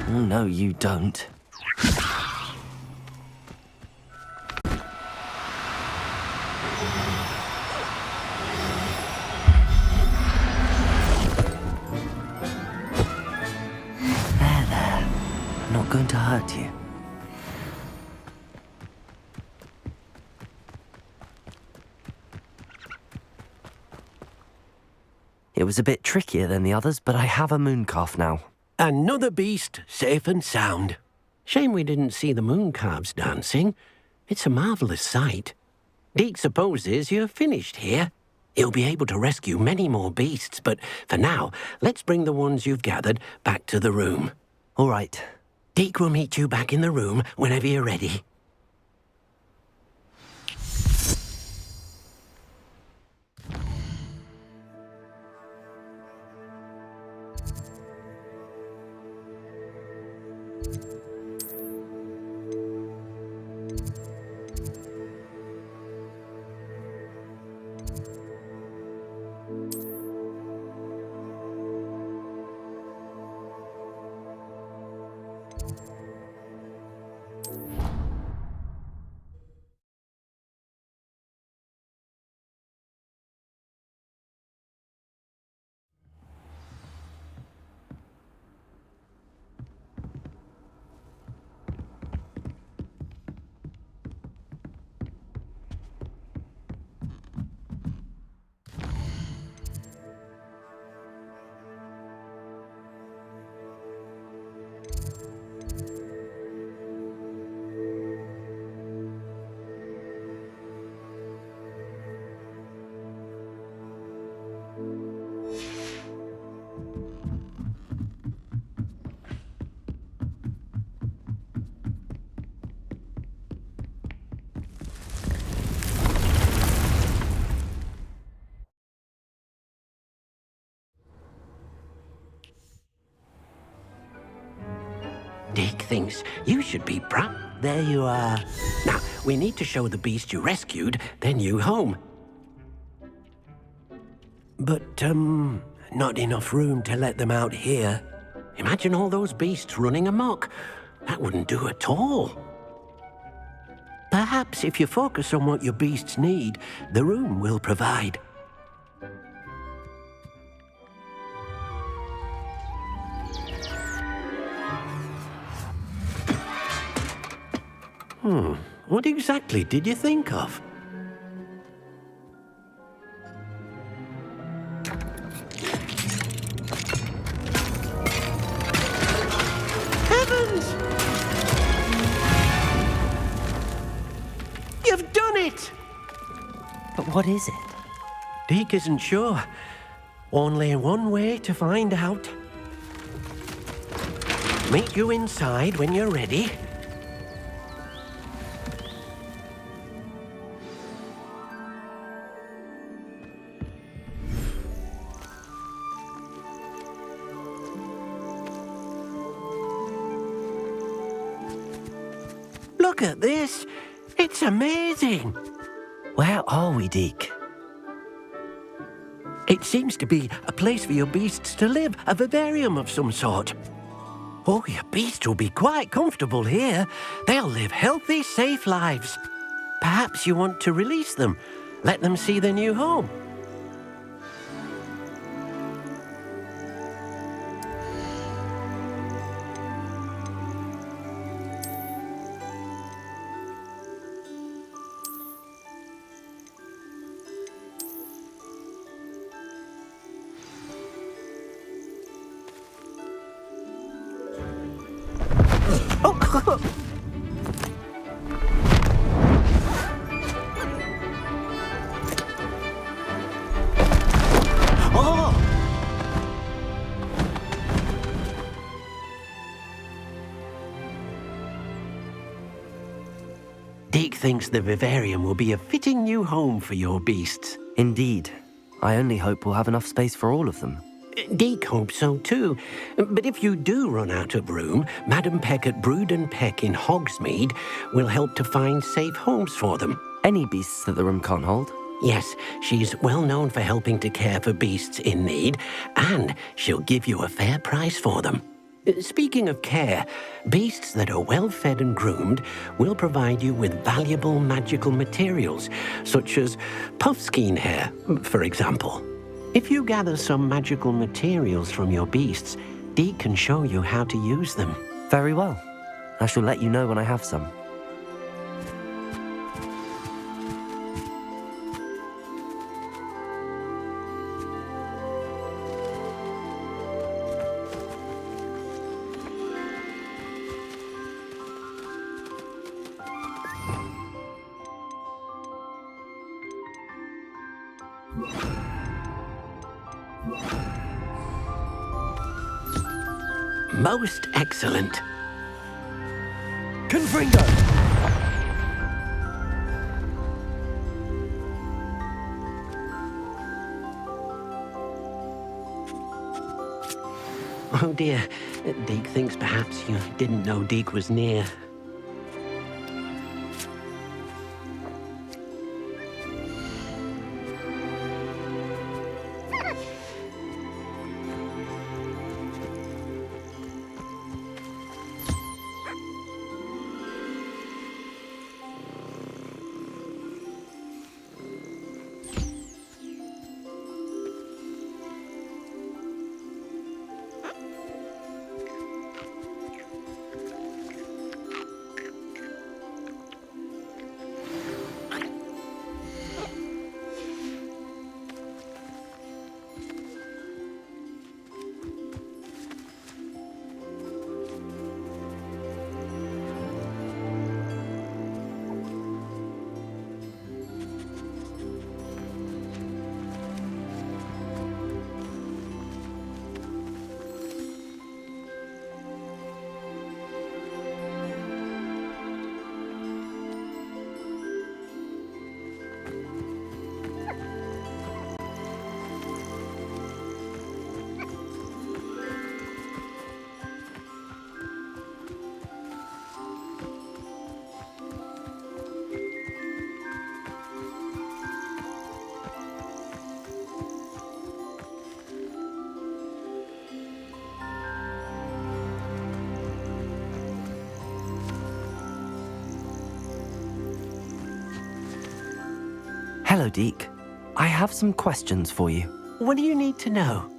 Oh, no, you don't. There. I'm not going to hurt you. It was a bit trickier than the others, but I have a mooncalf now. Another beast, safe and sound. Shame we didn't see the moon calves dancing. It's a marvellous sight. Deek supposes you're finished here. He'll be able to rescue many more beasts, but for now, let's bring the ones you've gathered back to the room. All right. Deek will meet you back in the room whenever you're ready. Deke thinks you should be proud. There you are. Now, we need to show the beast you rescued their new home. But, not enough room to let them out here. Imagine all those beasts running amok. That wouldn't do at all. Perhaps if you focus on what your beasts need, the room will provide. What exactly did you think of? Heavens! You've done it! But what is it? Deke isn't sure. Only one way to find out. Meet you inside when you're ready. Look at this. It's amazing. Where are we, Deke? It seems to be a place for your beasts to live, a vivarium of some sort. Oh, your beasts will be quite comfortable here. They'll live healthy, safe lives. Perhaps you want to release them, let them see their new home. Deke thinks the vivarium will be a fitting new home for your beasts. Indeed. I only hope we'll have enough space for all of them. Deke hopes so too. But if you do run out of room, Madam Peck at Brood and Peck in Hogsmeade will help to find safe homes for them. Any beasts that the room can't hold? Yes, she's well known for helping to care for beasts in need, and she'll give you a fair price for them. Speaking of care, beasts that are well fed and groomed will provide you with valuable magical materials, such as puffskein hair, for example. If you gather some magical materials from your beasts, Deke can show you how to use them. Very well. I shall let you know when I have some. Most excellent. Confringo! Oh dear, Deke thinks perhaps you didn't know Deke was near. Hello, Deke. I have some questions for you. What do you need to know?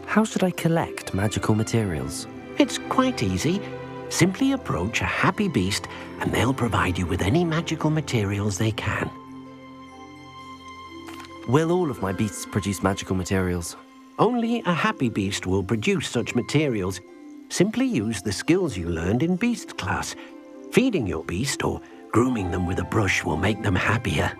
How should I collect magical materials? It's quite easy. Simply approach a happy beast and they'll provide you with any magical materials they can. Will all of my beasts produce magical materials? Only a happy beast will produce such materials. Simply use the skills you learned in beast class. Feeding your beast or grooming them with a brush will make them happier.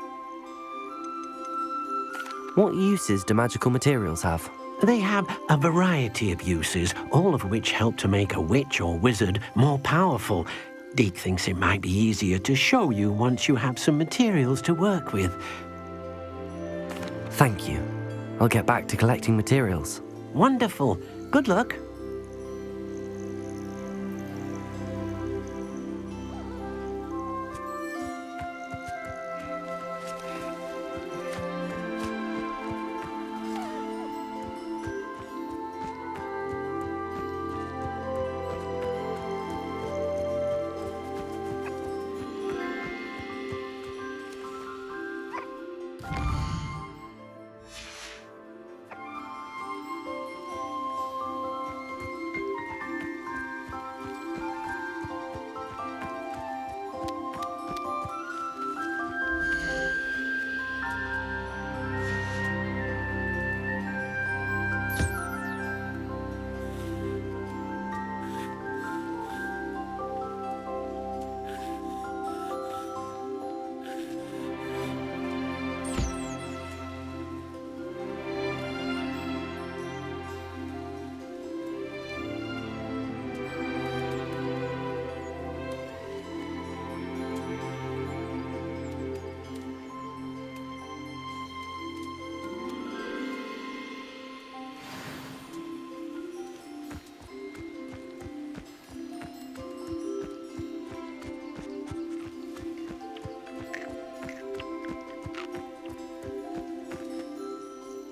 What uses do magical materials have? They have a variety of uses, all of which help to make a witch or wizard more powerful. Deke thinks it might be easier to show you once you have some materials to work with. Thank you. I'll get back to collecting materials. Wonderful. Good luck.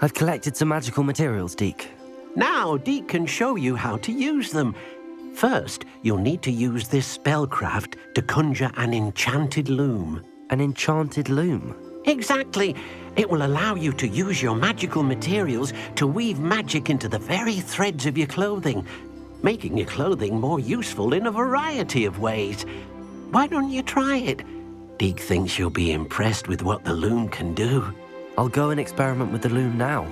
I've collected some magical materials, Deke. Now, Deke can show you how to use them. First, you'll need to use this spellcraft to conjure an enchanted loom. An enchanted loom? Exactly. It will allow you to use your magical materials to weave magic into the very threads of your clothing, making your clothing more useful in a variety of ways. Why don't you try it? Deke thinks you'll be impressed with what the loom can do. I'll go and experiment with the loom now.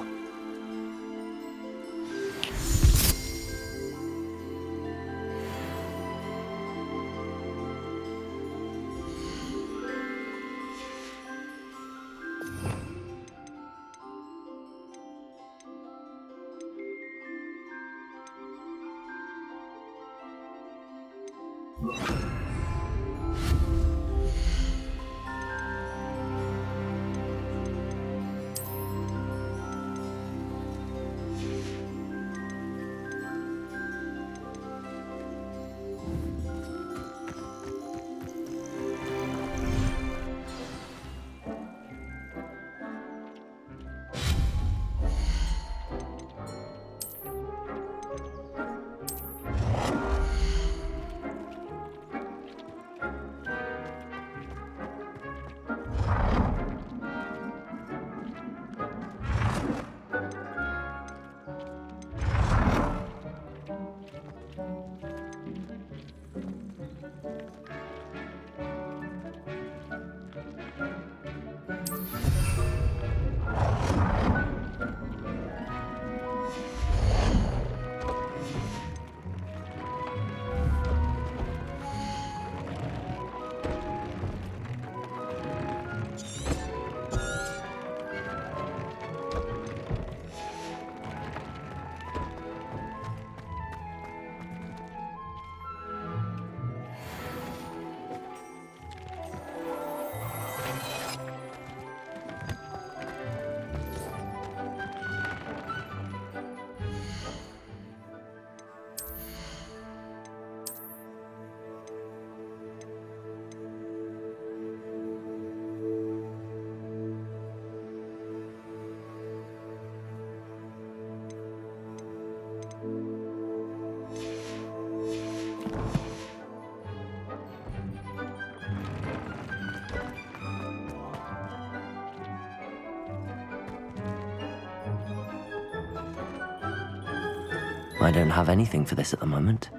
I don't have anything for this at the moment.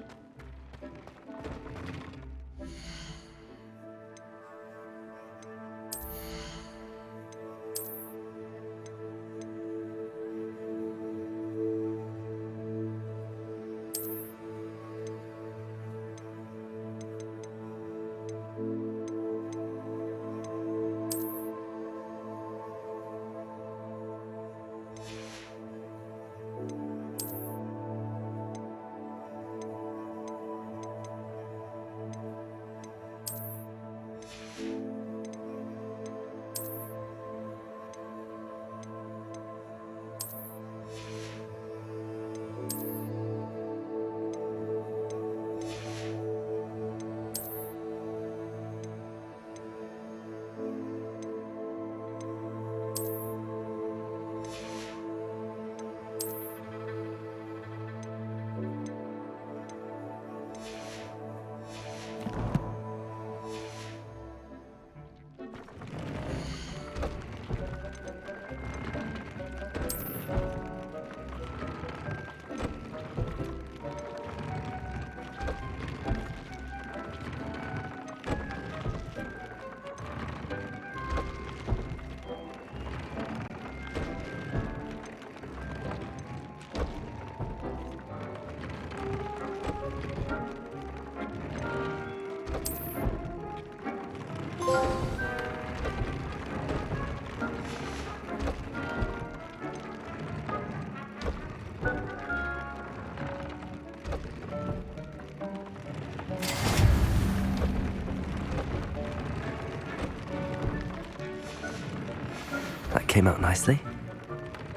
That came out nicely.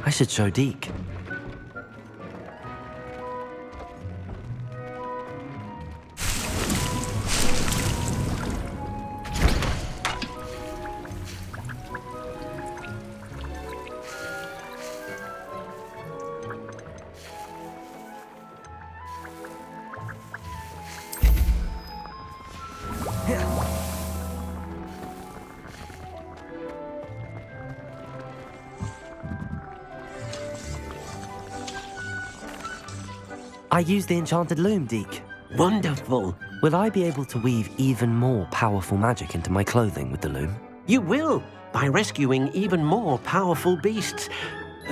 I should show Deke. I used the enchanted loom, Deke. Wonderful. Will I be able to weave even more powerful magic into my clothing with the loom? You will, by rescuing even more powerful beasts.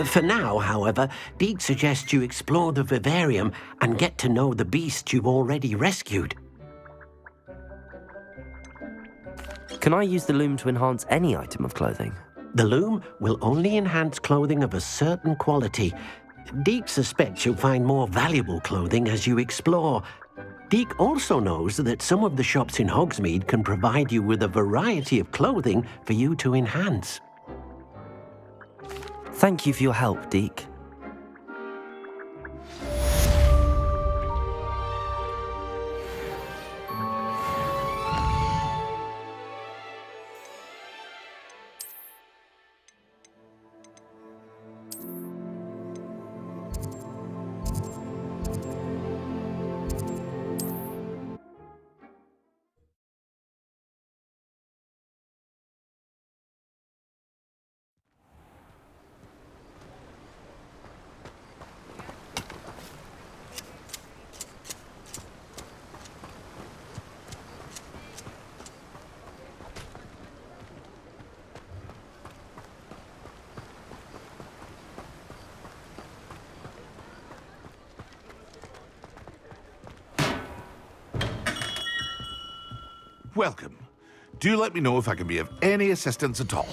For now, however, Deke suggests you explore the vivarium and get to know the beasts you've already rescued. Can I use the loom to enhance any item of clothing? The loom will only enhance clothing of a certain quality. Deke suspects you'll find more valuable clothing as you explore. Deke also knows that some of the shops in Hogsmeade can provide you with a variety of clothing for you to enhance. Thank you for your help, Deke. Welcome. Do let me know if I can be of any assistance at all.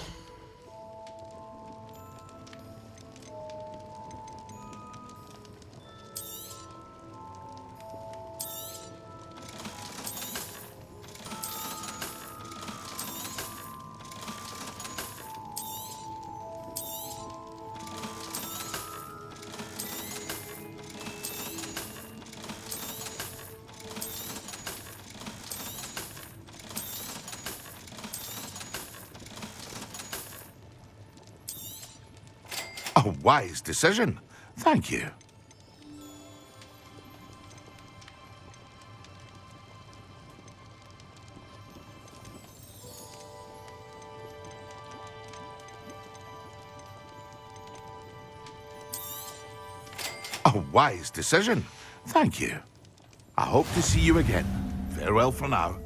A wise decision. Thank you. A wise decision. Thank you. I hope to see you again. Farewell for now.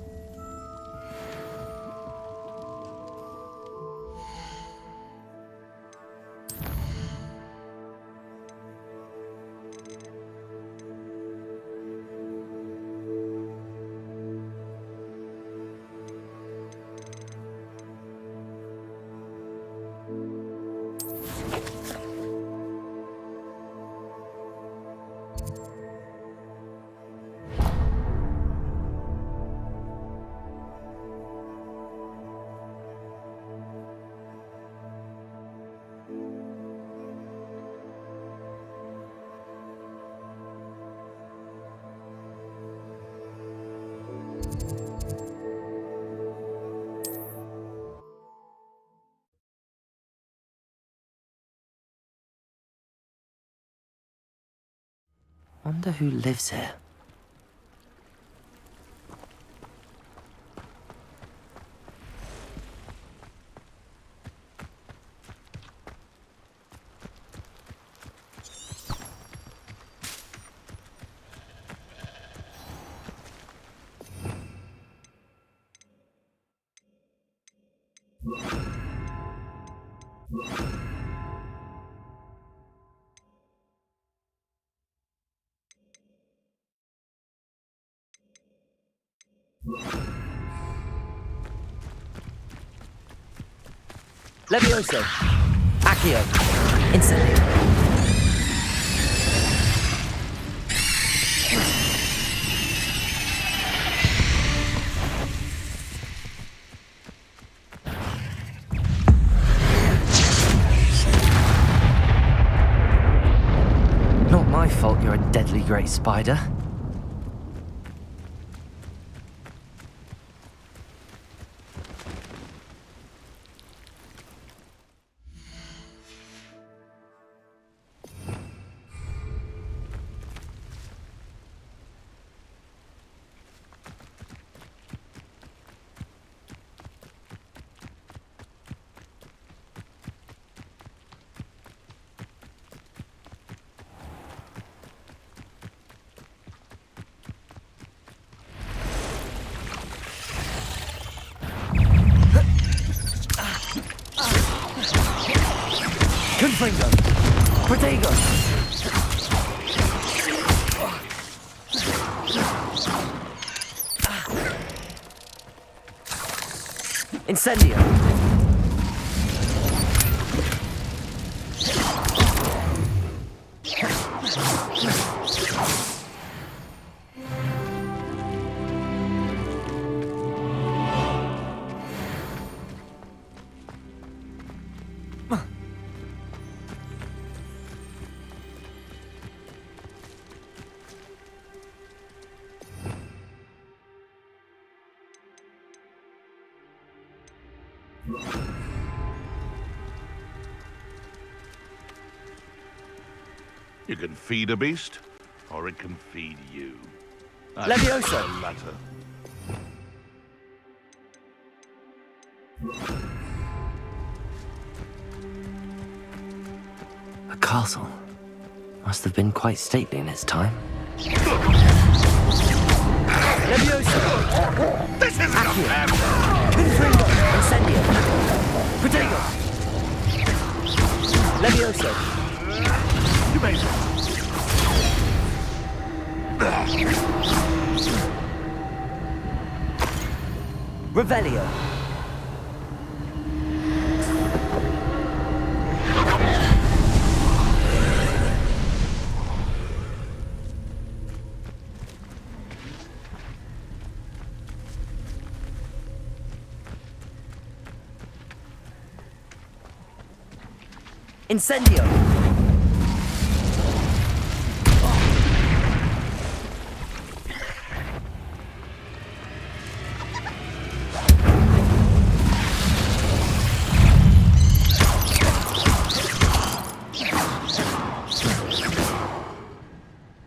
Wonder who lives here. Levioso! Accio! Instantly! Not my fault you're a deadly great spider. Confringo! Protego! Incendio! You can feed a beast, or it can feed you. Levioso! The latter. A castle. Must have been quite stately in its time. Levioso! This isn't fair! Confringo! Incendio! Protego! Levioso! You made it. Revelio! Incendio!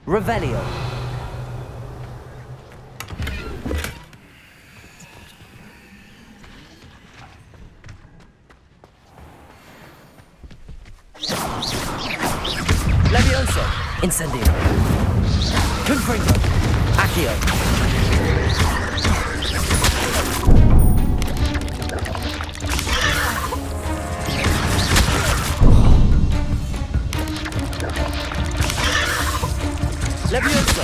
Revelio! Levioso! Levioso! Incendio! Confringo! Accio! Levioso!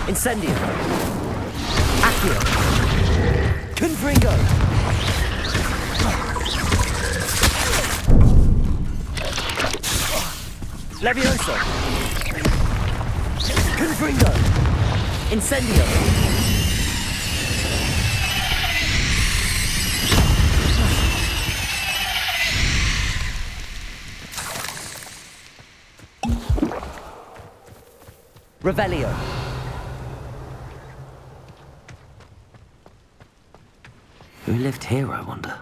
Incendio! Accio! Confringo! Levioso! Confringo! Incendio! Revelio! Who lived here, I wonder?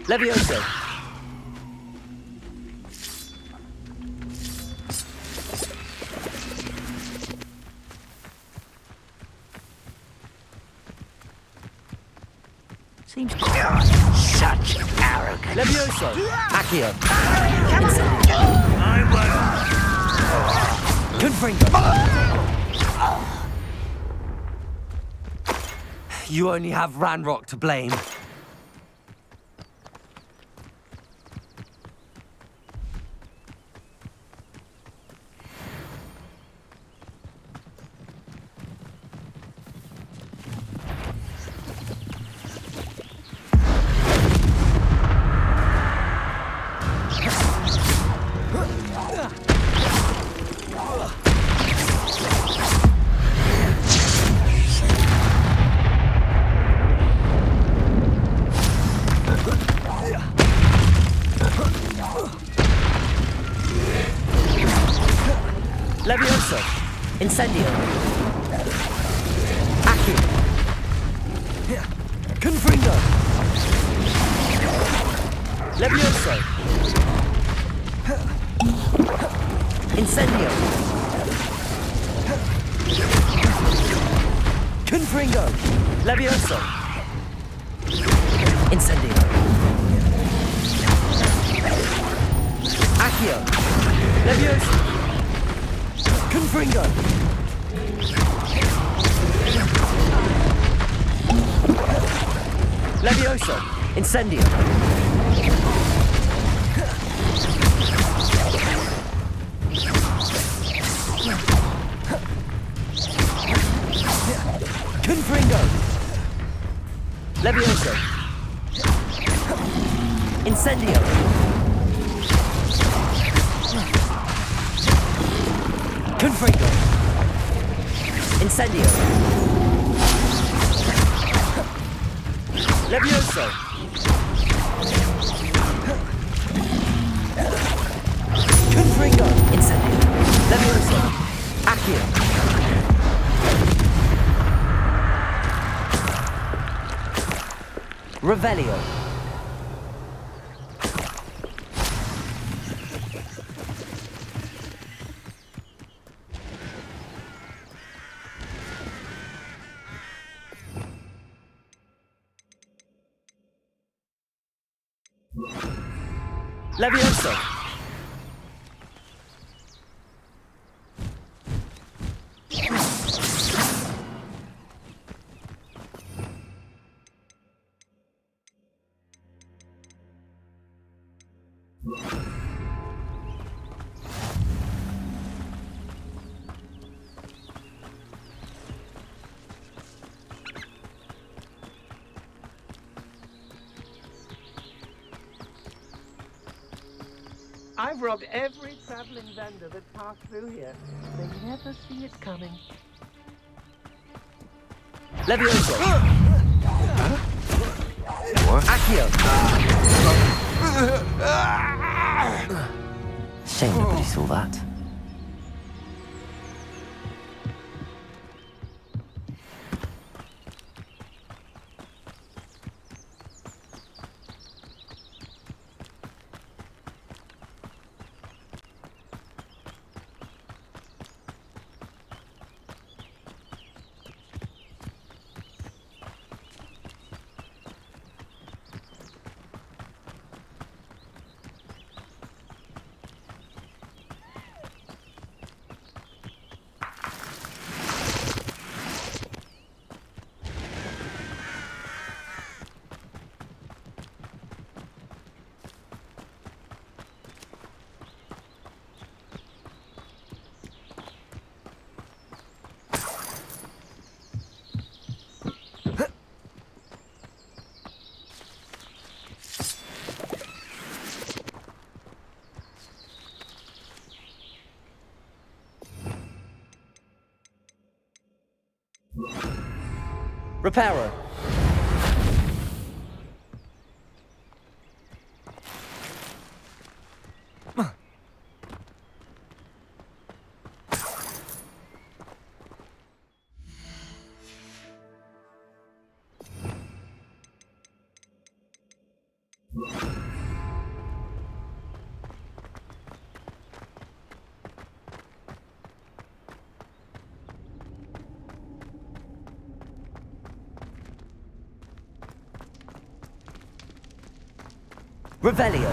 Levioso! Seems such arrogance. Levioso! Accio! Confringo! You only have Ranrock to blame. Levioso! Incendio! Accio! Confringo! Levioso! Incendio! Confringo! Levioso! Incendio! Accio! Levioso! Confringo! Levioso! Incendio! Confringo! Levioso! Incendio! Confringo! Incendio! Levioso! Confringo! Incendio! Levioso! Accio! Revelio! Levioso! I've robbed every traveling vendor that passed through here. They never see it coming. Levioso! What? Accio! Shame nobody saw that. Reparo! Revelio!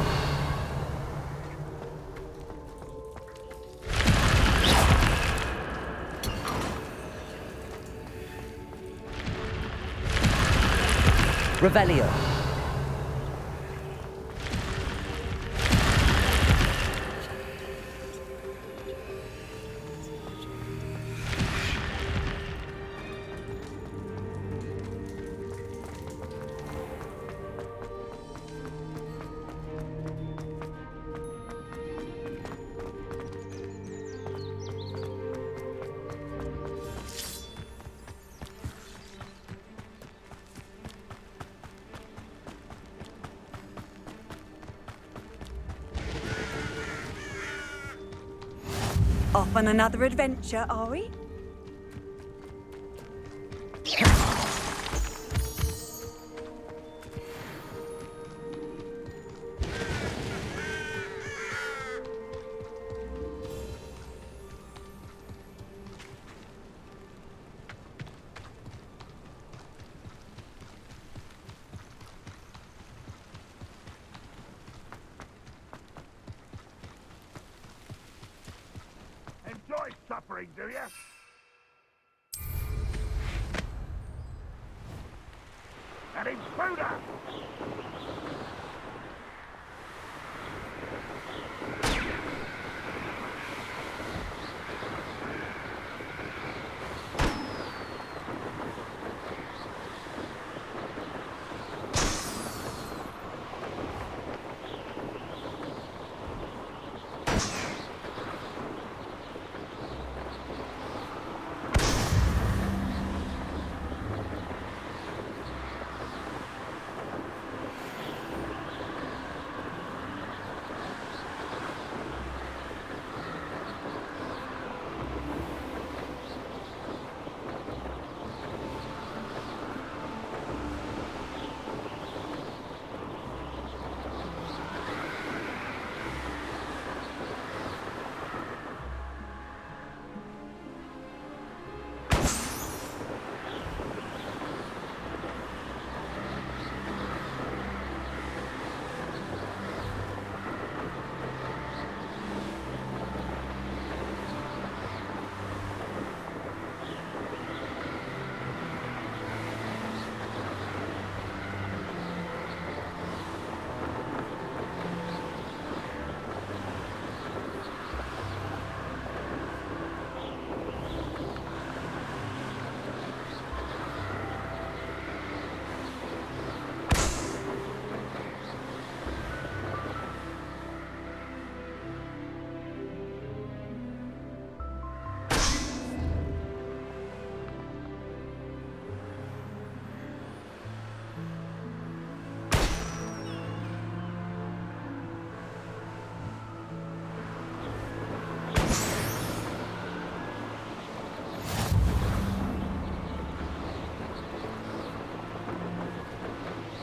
Revelio! Off on another adventure, are we? Enjoy suffering, do you? An intruder!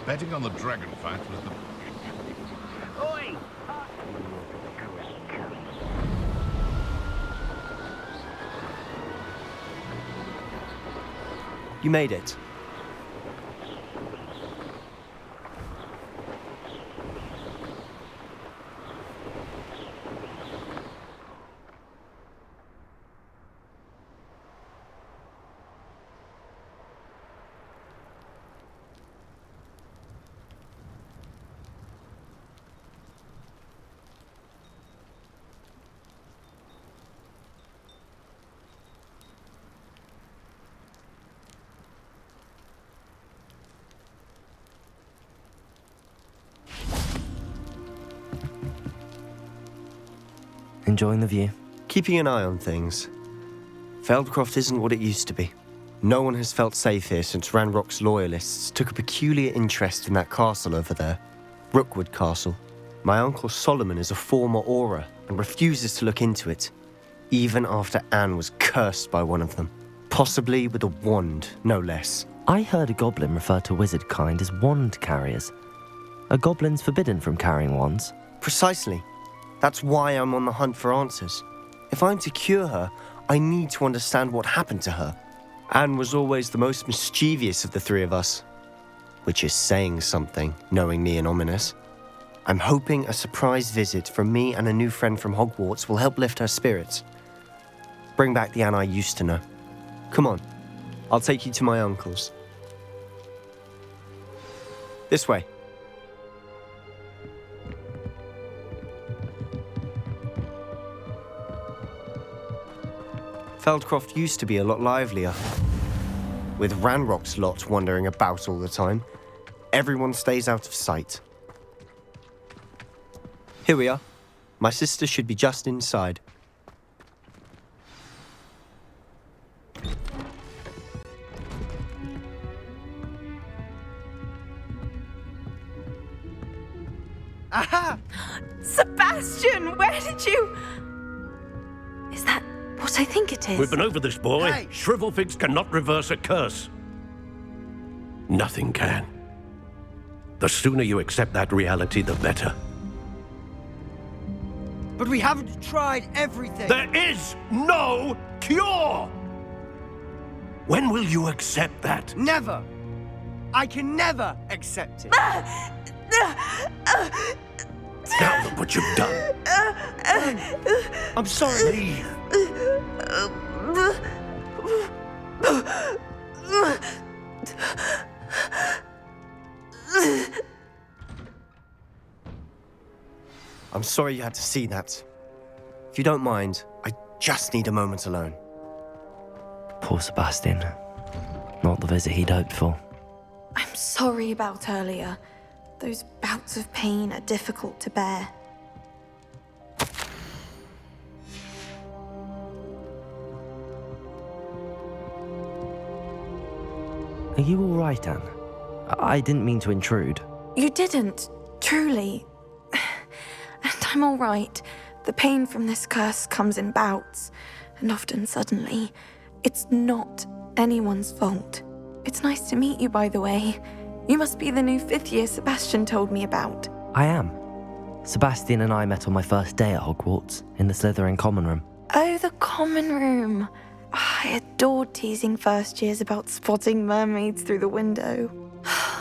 Betting on the dragon fight was the... Oi! You made it. Enjoying the view? Keeping an eye on things. Feldcroft isn't what it used to be. No one has felt safe here since Ranrock's loyalists took a peculiar interest in that castle over there. Rookwood Castle. My uncle Solomon is a former Auror and refuses to look into it, even after Anne was cursed by one of them. Possibly with a wand, no less. I heard a goblin refer to wizard kind as wand carriers. Are goblins forbidden from carrying wands? Precisely. That's why I'm on the hunt for answers. If I'm to cure her, I need to understand what happened to her. Anne was always the most mischievous of the three of us. Which is saying something, knowing me and ominous. I'm hoping a surprise visit from me and a new friend from Hogwarts will help lift her spirits. Bring back the Anne I used to know. Come on, I'll take you to my uncle's. This way. Feldcroft used to be a lot livelier. With Ranrock's lot wandering about all the time, everyone stays out of sight. Here we are. My sister should be just inside. Aha! Sebastian, where did you... Is that what I think it is? We've been over this, boy. Hey. Shrivelfigs cannot reverse a curse. Nothing can. The sooner you accept that reality, the better. But we haven't tried everything. There is no cure! When will you accept that? Never. I can never accept it. Now look what you've done. I'm sorry. Leave. I'm sorry you had to see that. If you don't mind, I just need a moment alone. Poor Sebastian. Not the visit he'd hoped for. I'm sorry about earlier. Those bouts of pain are difficult to bear. Are you all right, Anne? I didn't mean to intrude. You didn't, truly. And I'm all right. The pain from this curse comes in bouts, and often suddenly. It's not anyone's fault. It's nice to meet you, by the way. You must be the new 5th year Sebastian told me about. I am. Sebastian and I met on my first day at Hogwarts, in the Slytherin common room. Oh, the common room. I adored teasing first years about spotting mermaids through the window.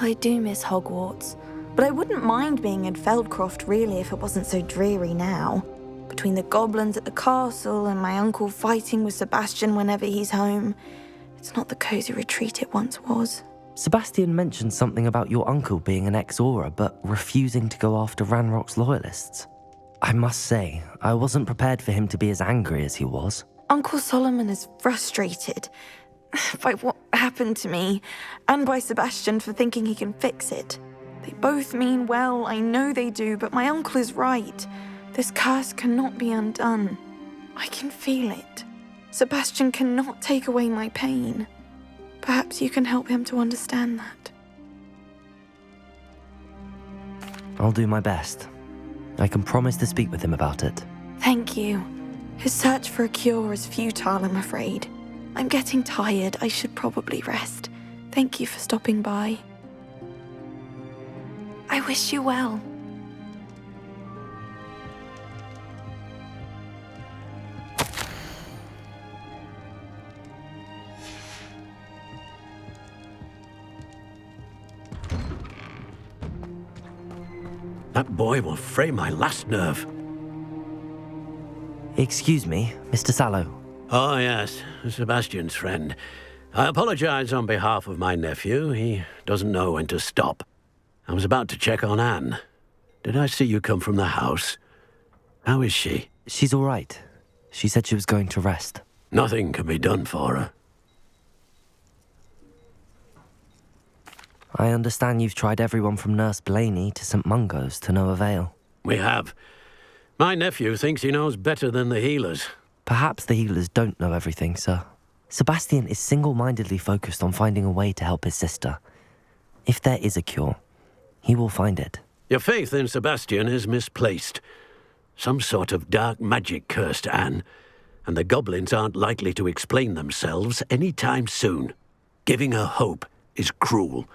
I do miss Hogwarts, but I wouldn't mind being in Feldcroft really if it wasn't so dreary now. Between the goblins at the castle and my uncle fighting with Sebastian whenever he's home, it's not the cozy retreat it once was. Sebastian mentioned something about your uncle being an ex-Auror, but refusing to go after Ranrock's loyalists. I must say, I wasn't prepared for him to be as angry as he was. Uncle Solomon is frustrated by what happened to me, and by Sebastian for thinking he can fix it. They both mean well, I know they do, but my uncle is right. This curse cannot be undone. I can feel it. Sebastian cannot take away my pain. Perhaps you can help him to understand that. I'll do my best. I can promise to speak with him about it. Thank you. His search for a cure is futile, I'm afraid. I'm getting tired. I should probably rest. Thank you for stopping by. I wish you well. That boy will fray my last nerve. Excuse me, Mr. Sallow. Oh, yes, Sebastian's friend. I apologize on behalf of my nephew. He doesn't know when to stop. I was about to check on Anne. Did I see you come from the house? How is she? She's all right. She said she was going to rest. Nothing can be done for her. I understand you've tried everyone from Nurse Blaney to St. Mungo's to no avail. We have. My nephew thinks he knows better than the healers. Perhaps the healers don't know everything, sir. Sebastian is single-mindedly focused on finding a way to help his sister. If there is a cure, he will find it. Your faith in Sebastian is misplaced. Some sort of dark magic cursed Anne, and the goblins aren't likely to explain themselves any time soon. Giving her hope is cruel.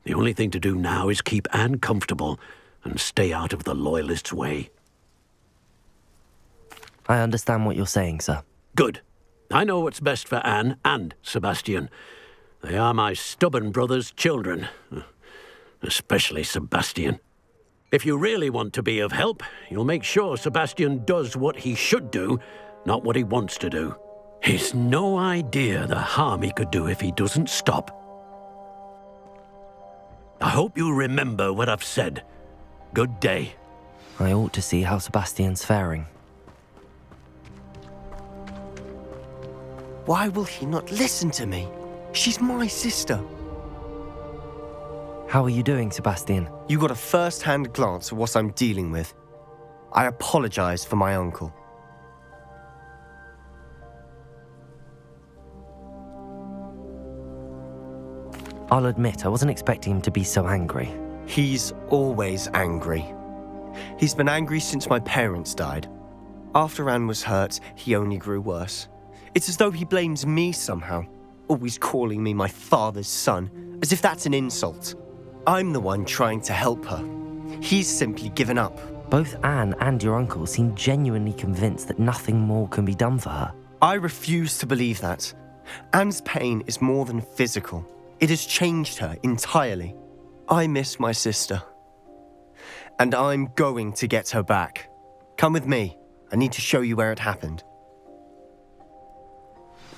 The only thing to do now is keep Anne comfortable and stay out of the Loyalists' way. I understand what you're saying, sir. Good. I know what's best for Anne and Sebastian. They are my stubborn brother's children. Especially Sebastian. If you really want to be of help, you'll make sure Sebastian does what he should do, not what he wants to do. He's no idea the harm he could do if he doesn't stop. I hope you remember what I've said. Good day. I ought to see how Sebastian's faring. Why will he not listen to me? She's my sister. How are you doing, Sebastian? You got a first-hand glance at what I'm dealing with. I apologize for my uncle. I'll admit, I wasn't expecting him to be so angry. He's always angry. He's been angry since my parents died. After Anne was hurt, he only grew worse. It's as though he blames me somehow, always calling me my father's son, as if that's an insult. I'm the one trying to help her. He's simply given up. Both Anne and your uncle seem genuinely convinced that nothing more can be done for her. I refuse to believe that. Anne's pain is more than physical. It has changed her entirely. I miss my sister. And I'm going to get her back. Come with me. I need to show you where it happened.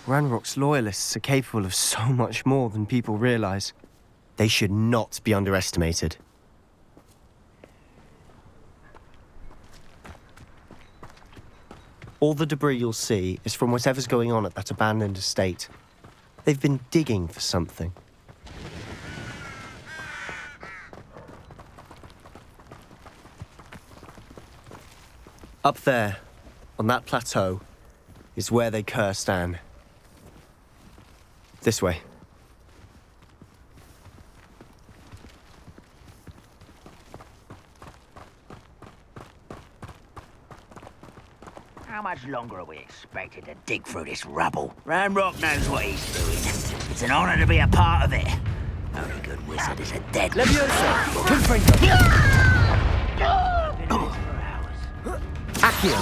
Ranrock's loyalists are capable of so much more than people realize. They should not be underestimated. All the debris you'll see is from whatever's going on at that abandoned estate. They've been digging for something. Up there, on that plateau, is where they cursed Anne. This way. How much longer are we expected to dig through this rubble? Ranrock knows what he's doing. It's an honor to be a part of it. Only good wizard is a dead Leviosa! Confringo! Accio!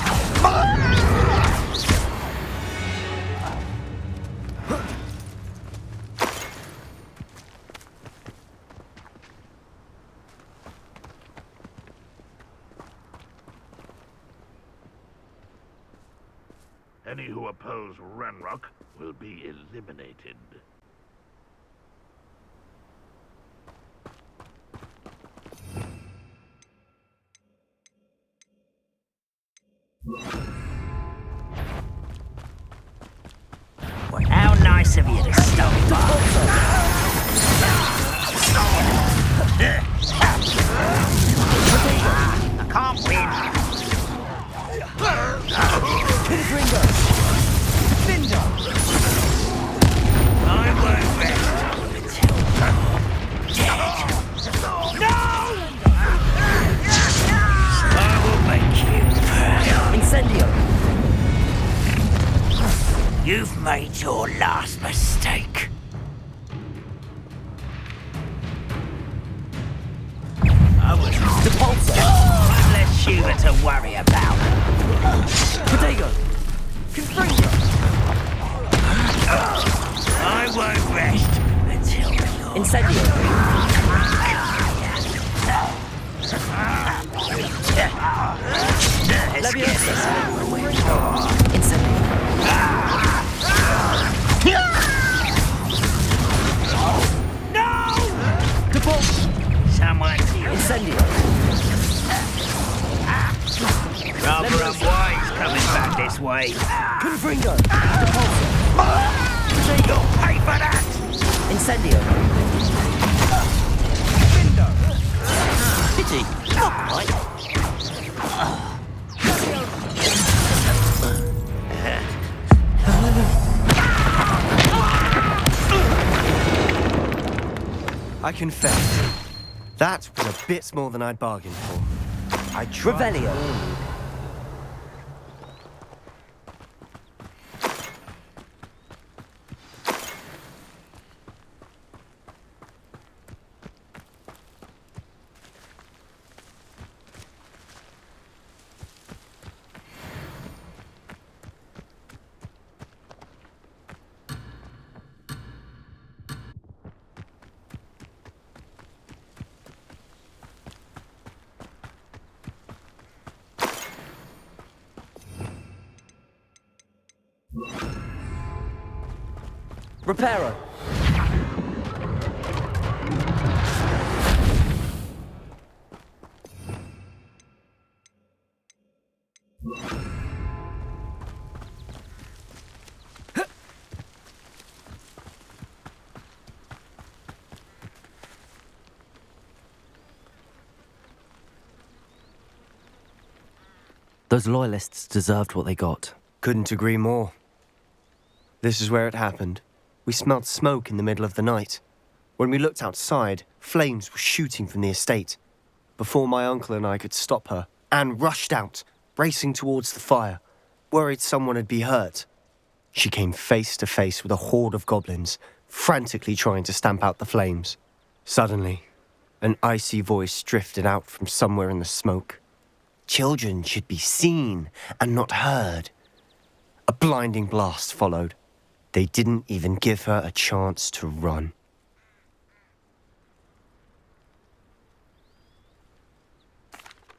Any who oppose Ranrock will be eliminated. Well, how nice of you to stop by. I can't win. Confringo! Findo! I won't rest until you're dead. No! I will make you proud. Incendio! You've made your last mistake. One less Shiva to worry about. Potato! Confringo! I won't rest until you're... Incendio! Let's get this over with. Incendio! No! Depult! Someone... Incendio! Rather unwise coming back this way. Confringo! Depult! You'll pay for that! Incendio! Window! Pity! Not quite! I confess, that was a bit more than I'd bargained for. I tried. Revelio! Reparo! Those loyalists deserved what they got. Couldn't agree more. This is where it happened. We smelled smoke in the middle of the night. When we looked outside, flames were shooting from the estate. Before my uncle and I could stop her, Anne rushed out, racing towards the fire, worried someone had been hurt. She came face to face with a horde of goblins, frantically trying to stamp out the flames. Suddenly, an icy voice drifted out from somewhere in the smoke. Children should be seen and not heard. A blinding blast followed. They didn't even give her a chance to run.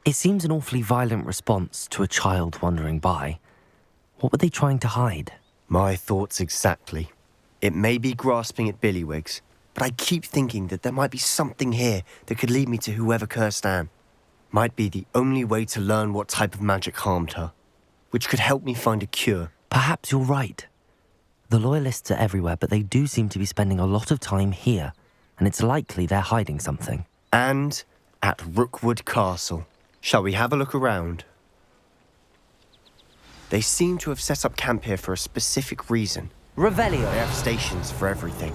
It seems an awfully violent response to a child wandering by. What were they trying to hide? My thoughts exactly. It may be grasping at billywhigs, but I keep thinking that there might be something here that could lead me to whoever cursed Anne. Might be the only way to learn what type of magic harmed her, which could help me find a cure. Perhaps you're right. The Loyalists are everywhere, but they do seem to be spending a lot of time here, and it's likely they're hiding something. And at Rookwood Castle. Shall we have a look around? They seem to have set up camp here for a specific reason. Revelio! They have stations for everything.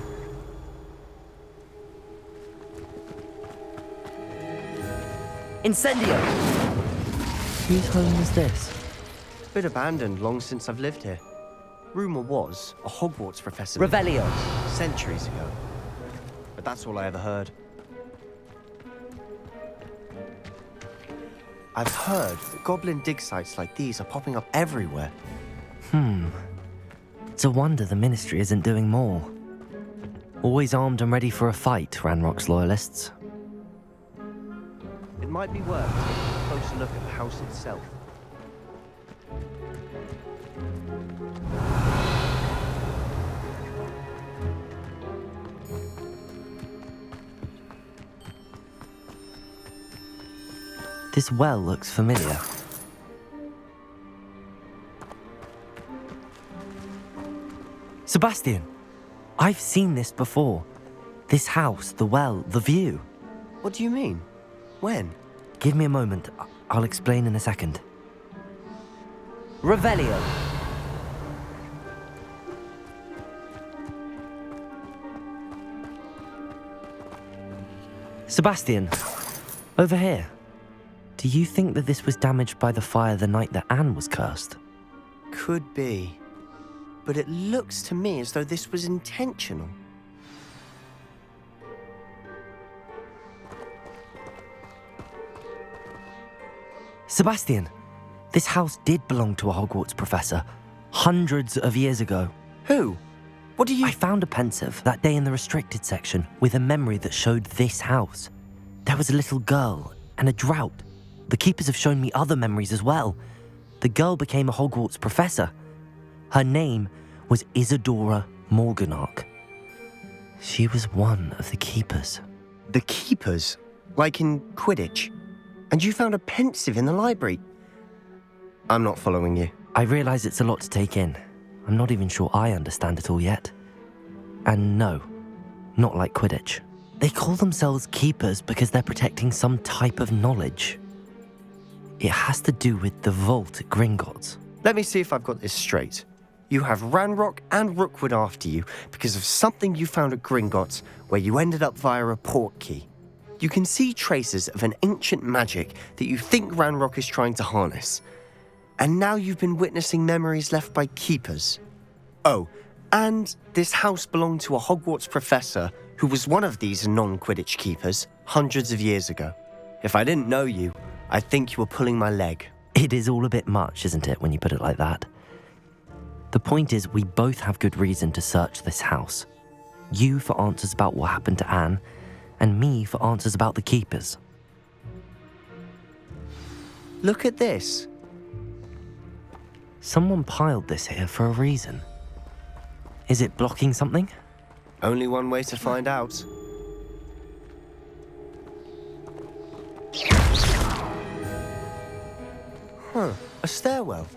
Incendio! Whose home is this? Been abandoned long since I've lived here. Rumour was a Hogwarts professor. Revelio! Centuries ago. But that's all I ever heard. I've heard that goblin dig sites like these are popping up everywhere. It's a wonder the Ministry isn't doing more. Always armed and ready for a fight, Ranrock's Loyalists. It might be worth taking a closer look at the house itself. This well looks familiar. Sebastian! I've seen this before. This house, the well, the view. What do you mean? When? Give me a moment. I'll explain in a second. Revelio! Sebastian, over here. Do you think that this was damaged by the fire the night that Anne was cursed? Could be. But it looks to me as though this was intentional. Sebastian, this house did belong to a Hogwarts professor hundreds of years ago. Who? What do you... I found a pensive that day in the restricted section with a memory that showed this house. There was a little girl and a drought. The keepers have shown me other memories as well. The girl became a Hogwarts professor. Her name was Isadora Morganach. She was one of the keepers. The keepers? Like in Quidditch? And you found a pensive in the library? I'm not following you. I realise it's a lot to take in. I'm not even sure I understand it all yet. And no, not like Quidditch. They call themselves keepers because they're protecting some type of knowledge. It has to do with the vault at Gringotts. Let me see if I've got this straight. You have Ranrock and Rookwood after you because of something you found at Gringotts where you ended up via a port key. You can see traces of an ancient magic that you think Ranrock is trying to harness. And now you've been witnessing memories left by keepers. Oh, and this house belonged to a Hogwarts professor who was one of these non-Quidditch keepers hundreds of years ago. If I didn't know you, I'd think you were pulling my leg. It is all a bit much, isn't it, when you put it like that? The point is, we both have good reason to search this house. You for answers about what happened to Anne, and me for answers about the keepers. Look at this. Someone piled this here for a reason. Is it blocking something? Only one way to find out. Huh, a stairwell.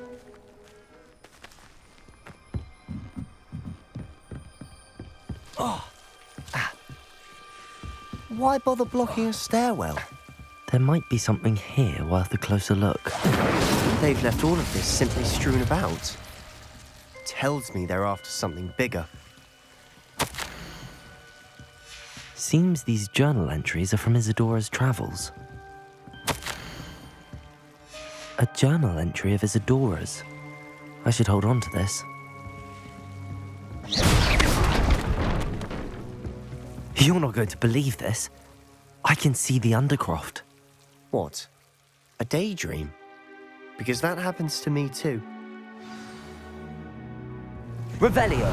Oh. Why bother blocking a stairwell? There might be something here worth a closer look. They've left all of this simply strewn about. Tells me they're after something bigger. Seems these journal entries are from Isadora's travels. A journal entry of Isadora's. I should hold on to this. You're not going to believe this. I can see the Undercroft. What? A daydream? Because that happens to me too. Revelio!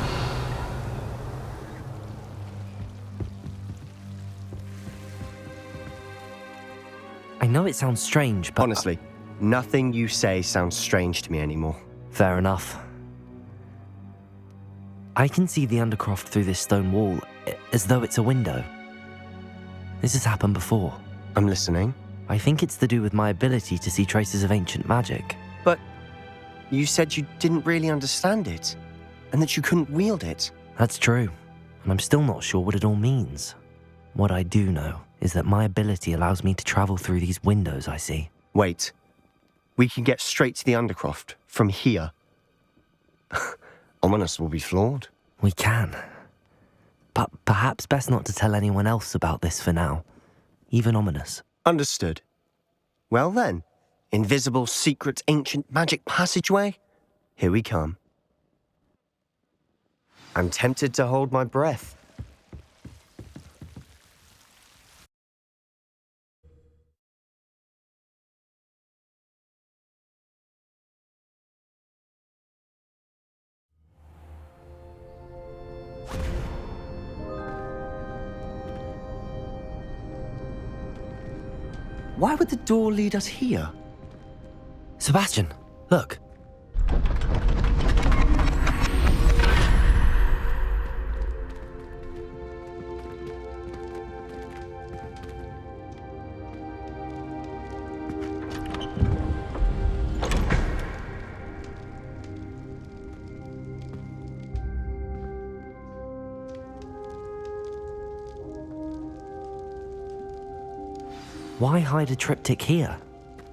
I know it sounds strange, but... Honestly, nothing you say sounds strange to me anymore. Fair enough. I can see the Undercroft through this stone wall, as though it's a window. This has happened before. I'm listening. I think it's to do with my ability to see traces of ancient magic. But you said you didn't really understand it, and that you couldn't wield it. That's true, and I'm still not sure what it all means. What I do know is that my ability allows me to travel through these windows I see. Wait. We can get straight to the Undercroft from here. Ominous will be flawed. We can. But perhaps best not to tell anyone else about this for now. Even Ominous. Understood. Well then, invisible, secret, ancient magic passageway? Here we come. I'm tempted to hold my breath. Why would the door lead us here? Sebastian, look. Why hide a triptych here?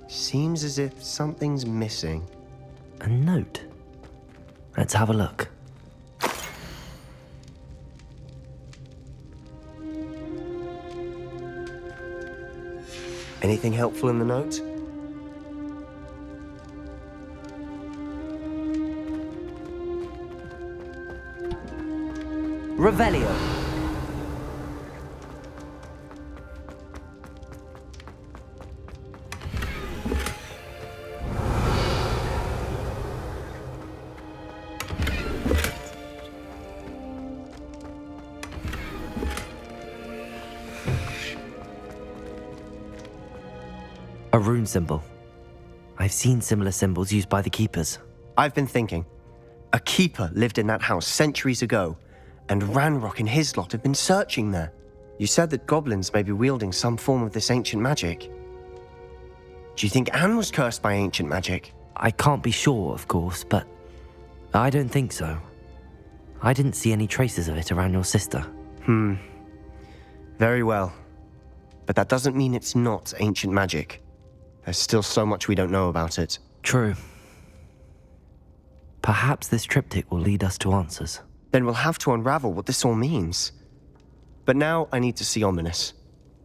Seems as if something's missing. A note. Let's have a look. Anything helpful in the note? Revelio. A rune symbol. I've seen similar symbols used by the keepers. I've been thinking. A keeper lived in that house centuries ago, and Ranrock and his lot have been searching there. You said that goblins may be wielding some form of this ancient magic. Do you think Anne was cursed by ancient magic? I can't be sure, of course, but I don't think so. I didn't see any traces of it around your sister. Very well. But that doesn't mean it's not ancient magic. There's still so much we don't know about it. True. Perhaps this triptych will lead us to answers. Then we'll have to unravel what this all means. But now I need to see Ominous.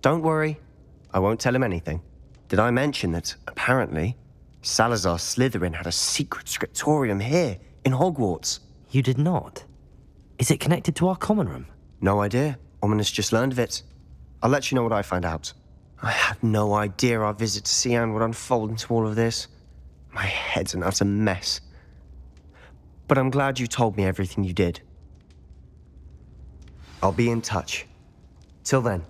Don't worry, I won't tell him anything. Did I mention that, apparently, Salazar Slytherin had a secret scriptorium here in Hogwarts? You did not? Is it connected to our common room? No idea. Ominous just learned of it. I'll let you know what I find out. I had no idea our visit to see Anne would unfold into all of this. My head's an utter mess. But I'm glad you told me everything you did. I'll be in touch. Till then.